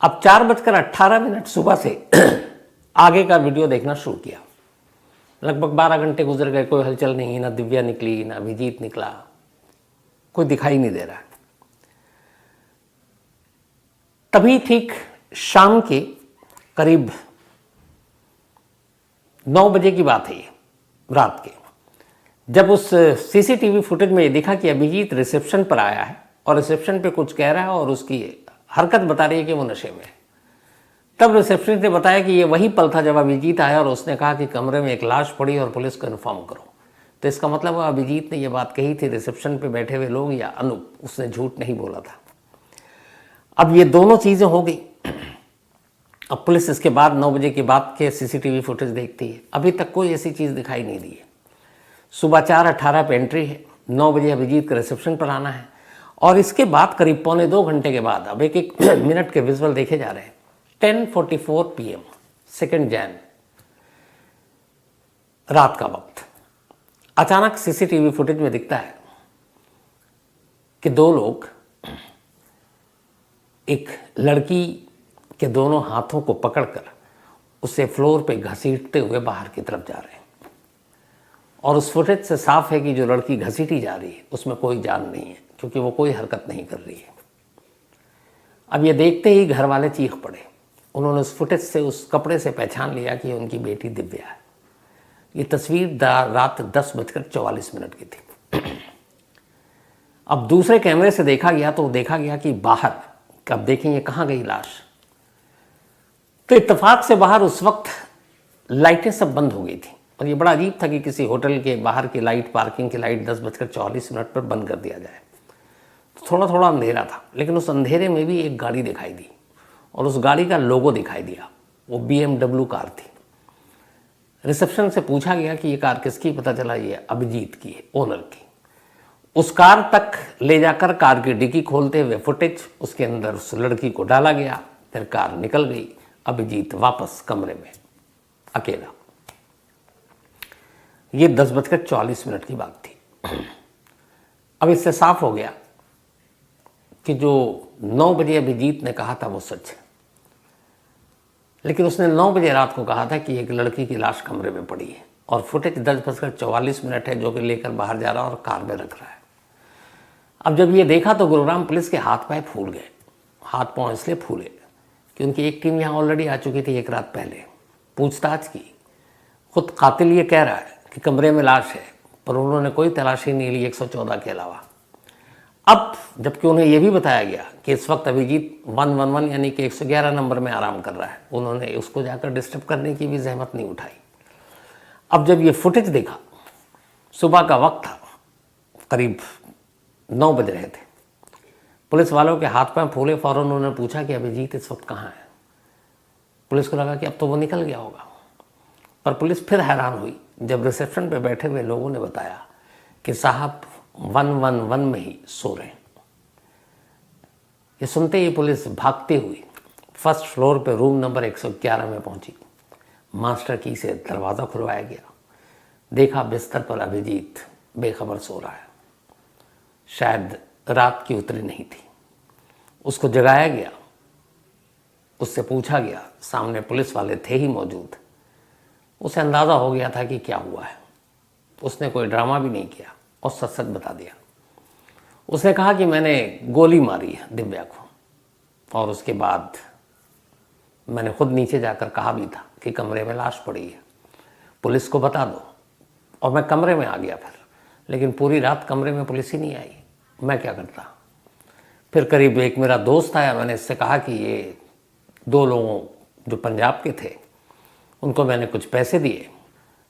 अब 4:18 सुबह से आगे का वीडियो देखना शुरू किया। लगभग 12 घंटे गुजर गए, कोई हलचल नहीं, ना दिव्या निकली ना अभिजीत निकला, कोई दिखाई नहीं दे रहा। तभी ठीक शाम के करीब 9 बजे की बात है ये, रात के, जब उस CCTV फुटेज में ये दिखा कि अभिजीत रिसेप्शन पर आया है और रिसेप्शन पे कुछ कह रहा है और उसकी हरकत बता रही है कि वो नशे में है। तब रिसेप्शनिस्ट ने बताया कि ये वही पल था जब अभिजीत आया और उसने कहा कि कमरे में एक लाश पड़ी और पुलिस को इन्फॉर्म करो। तो इसका मतलब अभिजीत ने ये बात कही थी रिसेप्शन पे बैठे हुए लोग या अनूप, उसने झूठ नहीं बोला था। अब ये दोनों चीज़ें हो गई। अब पुलिस इसके बाद 9 बजे के बाद के CCTV फुटेज देखती है, अभी तक कोई ऐसी चीज़ दिखाई नहीं दी है। सुबह 4:18 पे एंट्री है, 9 बजे अभिजीत के रिसेप्शन पर आना है और इसके बाद करीब 1.25 घंटे के बाद अब एक मिनट के विजुअल देखे जा रहे हैं। 10:44 PM 2 जनवरी रात का वक्त, अचानक CCTV फुटेज में दिखता है कि 2 लोग एक लड़की के दोनों हाथों को पकड़कर उसे फ्लोर पे घसीटते हुए बाहर की तरफ जा रहे हैं और उस फुटेज से साफ है कि जो लड़की घसीटी जा रही है उसमें कोई जान नहीं है, क्योंकि वो कोई हरकत नहीं कर रही है। अब ये देखते ही घर वाले चीख पड़े। उन्होंने उस फुटेज से, उस कपड़े से पहचान लिया कि उनकी बेटी दिव्या है। ये तस्वीर रात 10:44 की थी। अब दूसरे कैमरे से देखा गया तो देखा गया कि बाहर, अब देखेंगे कहाँ गई लाश। तो इत्तेफाक से बाहर उस वक्त लाइटें सब बंद हो गई थी और ये बड़ा अजीब था कि किसी होटल के बाहर की लाइट, पार्किंग की लाइट 10:44 पर बंद कर दिया जाए। तो थोड़ा थोड़ा अंधेरा था, लेकिन उस अंधेरे में भी एक गाड़ी दिखाई दी और उस गाड़ी का लोगो दिखाई दिया। वो BMW कार थी। रिसेप्शन से पूछा गया कि ये कार किसकी, पता चला ये अभिजीत की है, ओनर की। उस कार तक ले जाकर कार की डिक्की खोलते हुए फुटेज, उसके अंदर उस लड़की को डाला गया, फिर कार निकल गई, अभिजीत वापस कमरे में अकेला। ये 10:44 की बात थी। अब इससे साफ हो गया कि जो 9 बजे अभिजीत ने कहा था वो सच है, लेकिन उसने 9 बजे रात को कहा था कि एक लड़की की लाश कमरे में पड़ी है और फुटेज 10:44 है जो कि लेकर बाहर जा रहा है और कार में रख रहा है। अब जब ये देखा तो गुरुग्राम पुलिस के हाथ पैर फूल गए। हाथ पांव इसलिए फूले कि उनकी एक टीम यहाँ ऑलरेडी आ चुकी थी एक रात पहले, पूछताछ की। खुद कातिल ये कह रहा है कि कमरे में लाश है, पर उन्होंने कोई तलाशी नहीं ली 114 के अलावा। अब जबकि उन्हें यह भी बताया गया कि इस वक्त अभिजीत 111 यानी कि 111 नंबर में आराम कर रहा है, उन्होंने उसको जाकर डिस्टर्ब करने की भी जहमत नहीं उठाई। अब जब ये फुटेज देखा, सुबह का वक्त था, करीब 9 बज रहे थे, पुलिस वालों के हाथ पैर फूले। फौरन उन्होंने पूछा कि अभिजीत इस वक्त कहाँ है। पुलिस को लगा कि अब तो वो निकल गया होगा, पर पुलिस फिर हैरान हुई जब रिसेप्शन पे बैठे हुए लोगों ने बताया कि साहब 111 में ही सो रहे हैं। ये सुनते ही पुलिस भागती हुई 1st फ्लोर पे रूम नंबर 111 में पहुंची। मास्टर की से दरवाज़ा खुलवाया गया। देखा बिस्तर पर अभिजीत बेखबर सो रहा है, शायद रात की उतरी नहीं थी। उसको जगाया गया, उससे पूछा गया, सामने पुलिस वाले थे ही मौजूद। उसे अंदाज़ा हो गया था कि क्या हुआ है। उसने कोई ड्रामा भी नहीं किया और सच सच बता दिया। उसने कहा कि मैंने गोली मारी है दिव्या को और उसके बाद मैंने खुद नीचे जाकर कहा भी था कि कमरे में लाश पड़ी है, पुलिस को बता दो। और मैं कमरे में आ गया फिर, लेकिन पूरी रात कमरे में पुलिस ही नहीं आई। मैं क्या करता? फिर करीब एक मेरा दोस्त आया, मैंने इससे कहा कि ये 2 लोगों जो पंजाब के थे उनको मैंने कुछ पैसे दिए,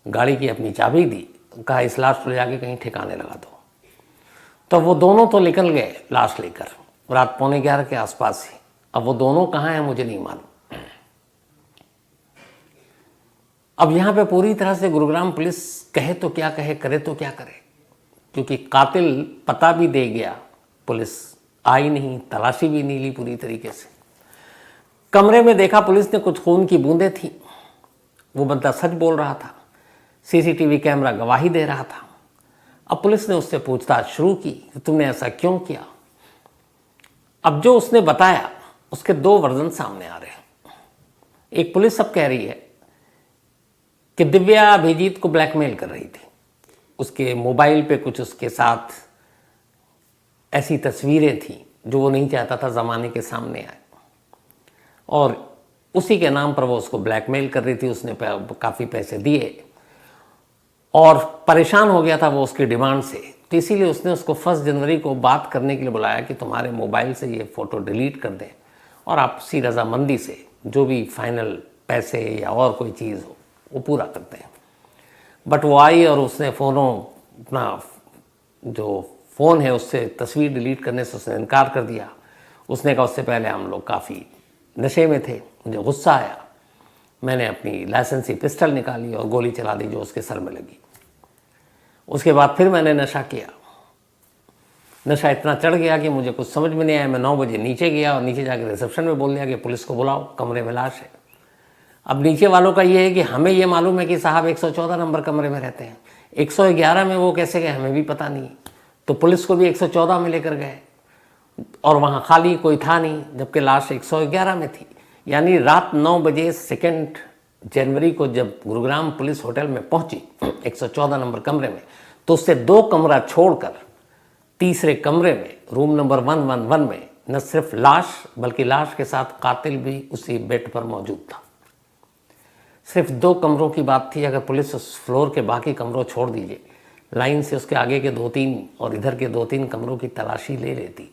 गाड़ी की अपनी चाबी दी, कहा इस लाश को ले जाके कहीं ठिकाने लगा दो। तो वो दोनों तो निकल गए लाश लेकर, रात 11:15 के आसपास ही। अब वो दोनों कहाँ हैं मुझे नहीं मालूम। अब यहाँ पे पूरी तरह से गुरुग्राम पुलिस कहे तो क्या कहे, करे तो क्या करे, क्योंकि कातिल पता भी दे गया, पुलिस आई नहीं, तलाशी भी नहीं ली पूरी तरीके से। कमरे में देखा पुलिस ने कुछ खून की बूंदें थी, वो बंदा सच बोल रहा था, सीसीटीवी कैमरा गवाही दे रहा था। अब पुलिस ने उससे पूछताछ शुरू की कि तुमने ऐसा क्यों किया। अब जो उसने बताया उसके 2 वर्जन सामने आ रहे हैं। एक पुलिस अब कह रही है कि दिव्या अभिजीत को ब्लैकमेल कर रही थी, उसके मोबाइल पे कुछ उसके साथ ऐसी तस्वीरें थी जो वो नहीं चाहता था ज़माने के सामने आए, और उसी के नाम पर वो उसको ब्लैकमेल कर रही थी। उसने काफ़ी पैसे दिए और परेशान हो गया था वो उसकी डिमांड से, तो इसीलिए उसने उसको 1 जनवरी को बात करने के लिए बुलाया कि तुम्हारे मोबाइल से ये फ़ोटो डिलीट कर दें और आपसी रजामंदी से जो भी फाइनल पैसे या और कोई चीज़ हो वो पूरा करते हैं। बट वो आई और उसने अपना जो फ़ोन है उससे तस्वीर डिलीट करने से उसने इनकार कर दिया। उसने कहा उससे पहले हम लोग काफ़ी नशे में थे, मुझे गुस्सा आया, मैंने अपनी लाइसेंसी पिस्टल निकाली और गोली चला दी जो उसके सर में लगी। उसके बाद फिर मैंने नशा किया, नशा इतना चढ़ गया कि मुझे कुछ समझ में नहीं आया। मैं 9 बजे नीचे गया और नीचे जाकर रिसेप्शन में बोल दिया कि पुलिस को बुलाओ, कमरे में लाश है। अब नीचे वालों का ये है कि हमें ये मालूम है कि साहब 114 नंबर कमरे में रहते हैं, 111 में वो कैसे गए हमें भी पता नहीं। तो पुलिस को भी 114 में लेकर गए और वहाँ खाली कोई था नहीं, जबकि लाश 111 में थी। यानी रात 9 बजे 2 जनवरी को जब गुरुग्राम पुलिस होटल में पहुंची 114 नंबर कमरे में, तो उससे 2 कमरा छोड़कर तीसरे कमरे में रूम नंबर 111 में न सिर्फ लाश बल्कि लाश के साथ कातिल भी उसी बेड पर मौजूद था। सिर्फ 2 कमरों की बात थी। अगर पुलिस उस फ्लोर के बाकी कमरों छोड़ दीजिए, लाइन से उसके आगे के 2-3 और इधर के 2-3 कमरों की तलाशी ले लेती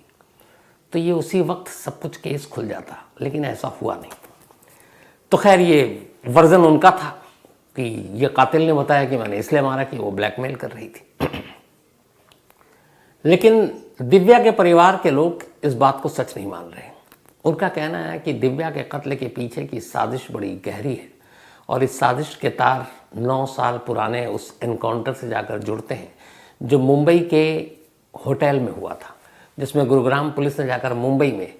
तो ये उसी वक्त सब कुछ केस खुल जाता, लेकिन ऐसा हुआ नहीं। तो खैर ये वर्जन उनका था कि ये कातिल ने बताया कि मैंने इसलिए मारा कि वो ब्लैकमेल कर रही थी। लेकिन दिव्या के परिवार के लोग इस बात को सच नहीं मान रहे। उनका कहना है कि दिव्या के कत्ल के पीछे की साजिश बड़ी गहरी है और इस साजिश के तार 9 साल पुराने उस एनकाउंटर से जाकर जुड़ते हैं जो मुंबई के होटल में हुआ था, जिसमें गुरुग्राम पुलिस ने जाकर मुंबई में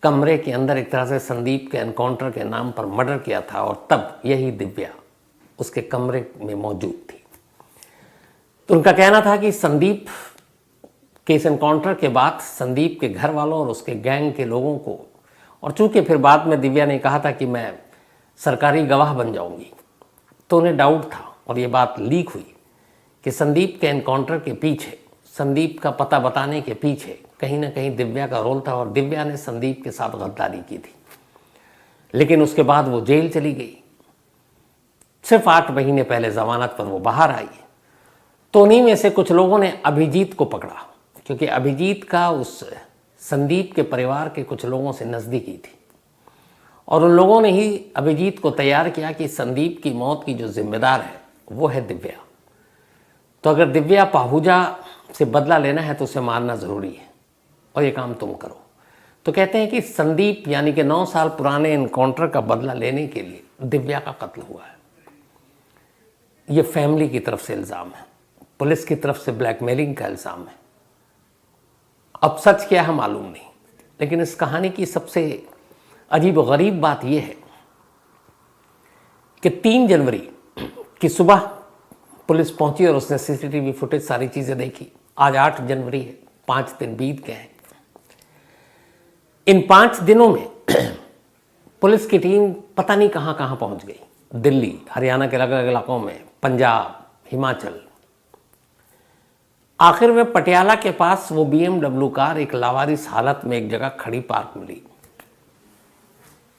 कमरे के अंदर एक तरह से संदीप के एनकाउंटर के नाम पर मर्डर किया था और तब यही दिव्या उसके कमरे में मौजूद थी। तो उनका कहना था कि संदीप के इस एनकाउंटर के बाद संदीप के घर वालों और उसके गैंग के लोगों को, और चूंकि फिर बाद में दिव्या ने कहा था कि मैं सरकारी गवाह बन जाऊंगी, तो उन्हें डाउट था और ये बात लीक हुई कि संदीप के एनकाउंटर के पीछे, संदीप का पता बताने के पीछे कहीं ना कहीं दिव्या का रोल था और दिव्या ने संदीप के साथ गद्दारी की थी। लेकिन उसके बाद वो जेल चली गई। सिर्फ 8 महीने पहले जमानत पर वो बाहर आई। तो उन्हीं में से कुछ लोगों ने अभिजीत को पकड़ा, क्योंकि अभिजीत का उस संदीप के परिवार के कुछ लोगों से नज़दीकी थी और उन लोगों ने ही अभिजीत को तैयार किया कि संदीप की मौत की जो जिम्मेदार है वो है दिव्या। तो अगर दिव्या पाहूजा से बदला लेना है तो उसे मारना ज़रूरी है और ये काम तुम करो। तो कहते हैं कि संदीप यानी कि 9 साल पुराने एनकाउंटर का बदला लेने के लिए दिव्या का कत्ल हुआ है। ये फैमिली की तरफ से इल्ज़ाम है, पुलिस की तरफ से ब्लैकमेलिंग का इल्ज़ाम है। अब सच क्या है मालूम नहीं, लेकिन इस कहानी की सबसे अजीब व गरीब बात यह है कि 3 जनवरी की सुबह पुलिस पहुंची और उसने सीसीटीवी फुटेज सारी चीज़ें देखी। आज 8 जनवरी है, 5 दिन बीत गए हैं। इन 5 दिनों में पुलिस की टीम पता नहीं कहां कहां पहुंच गई, दिल्ली, हरियाणा के अलग अलग इलाकों में, पंजाब, हिमाचल। आखिर में पटियाला के पास वो BMW कार एक लावारिस हालत में एक जगह खड़ी पार्क मिली।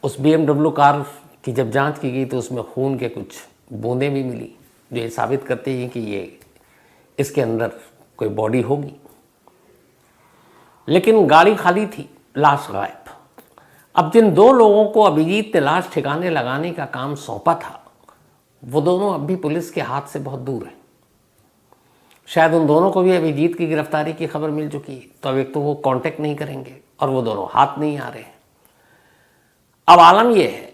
उस BMW कार की जब जांच की गई तो उसमें खून के कुछ बूंदें भी मिली, जो ये साबित करती हैं कि ये इसके अंदर कोई बॉडी होगी। लेकिन गाड़ी खाली थी, लाश गायब। अब जिन दो लोगों को अभिजीत ने लाश ठिकाने लगाने का काम सौंपा था, वो दोनों अब भी पुलिस के हाथ से बहुत दूर हैं। शायद उन दोनों को भी अभिजीत की गिरफ्तारी की खबर मिल चुकी है, तो अब एक तो वो कांटेक्ट नहीं करेंगे और वो दोनों हाथ नहीं आ रहे हैं। अब आलम यह है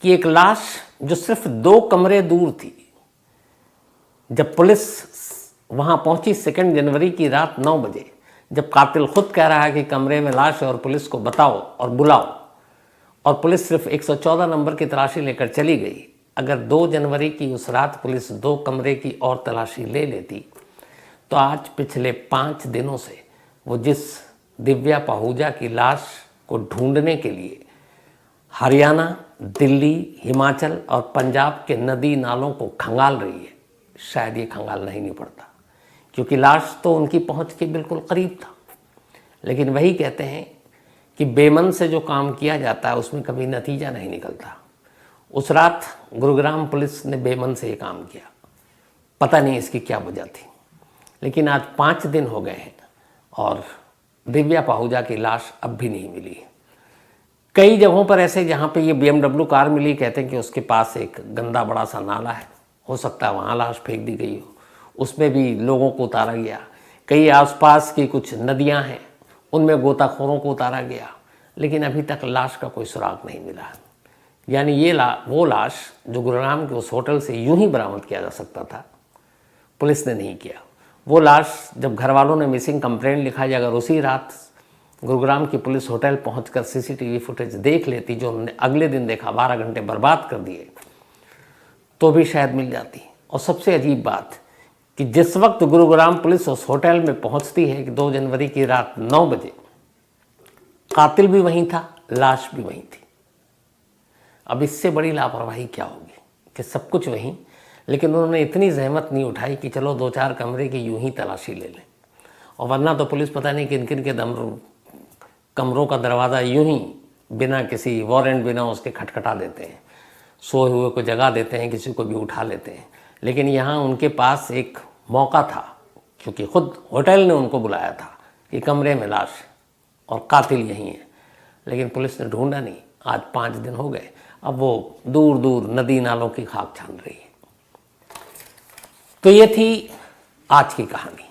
कि एक लाश जो सिर्फ 2 कमरे दूर थी, जब पुलिस वहां पहुंची 2 जनवरी की रात 9 बजे, जब कातिल खुद कह रहा है कि कमरे में लाश है और पुलिस को बताओ और बुलाओ, और पुलिस सिर्फ 114 नंबर की तलाशी लेकर चली गई। अगर 2 जनवरी की उस रात पुलिस 2 कमरे की और तलाशी ले लेती, तो आज पिछले 5 दिनों से वो जिस दिव्या पाहूजा की लाश को ढूंढने के लिए हरियाणा, दिल्ली, हिमाचल और पंजाब के नदी नालों को खंगाल रही है, शायद ये खंगालना ही नहीं पड़ता, क्योंकि लाश तो उनकी पहुंच के बिल्कुल करीब था। लेकिन वही कहते हैं कि बेमन से जो काम किया जाता है उसमें कभी नतीजा नहीं निकलता। उस रात गुरुग्राम पुलिस ने बेमन से ये काम किया, पता नहीं इसकी क्या वजह थी। लेकिन आज 5 दिन हो गए हैं और दिव्या पाहूजा की लाश अब भी नहीं मिली है। कई जगहों पर ऐसे जहाँ पे ये BMW कार मिली, कहते हैं कि उसके पास एक गंदा बड़ा सा नाला है, हो सकता है वहाँ लाश फेंक दी गई हो, उसमें भी लोगों को उतारा गया। कई आसपास की कुछ नदियाँ हैं, उनमें गोताखोरों को उतारा गया, लेकिन अभी तक लाश का कोई सुराग नहीं मिला। यानी ये वो लाश जो गुरुग्राम के उस होटल से यूं ही बरामद किया जा सकता था, पुलिस ने नहीं किया। वो लाश जब घर वालों ने मिसिंग कंप्लेंट लिखा, अगर उसी रात गुरुग्राम की पुलिस होटल पहुंचकर CCTV फुटेज देख लेती, जो उन्होंने अगले दिन देखा, 12 घंटे बर्बाद कर दिए, तो भी शायद मिल जाती। और सबसे अजीब बात कि जिस वक्त गुरुग्राम पुलिस उस होटल में पहुंचती है कि 2 जनवरी की रात 9 बजे, कातिल भी वहीं था, लाश भी वहीं थी। अब इससे बड़ी लापरवाही क्या होगी कि सब कुछ वहीं, लेकिन उन्होंने इतनी जहमत नहीं उठाई कि चलो 2-4 कमरे की यूं ही तलाशी ले लें। और वरना तो पुलिस पता नहीं किन किन के कमरों का दरवाज़ा यूं ही बिना किसी वारंट, बिना उसके खटखटा देते हैं, सोए हुए को जगा देते हैं, किसी को भी उठा लेते हैं। लेकिन यहाँ उनके पास एक मौका था, क्योंकि खुद होटल ने उनको बुलाया था कि कमरे में लाश और कातिल यहीं है, लेकिन पुलिस ने ढूंढा नहीं। आज 5 दिन हो गए, अब वो दूर दूर नदी नालों की खाक छान रही है। तो ये थी आज की कहानी।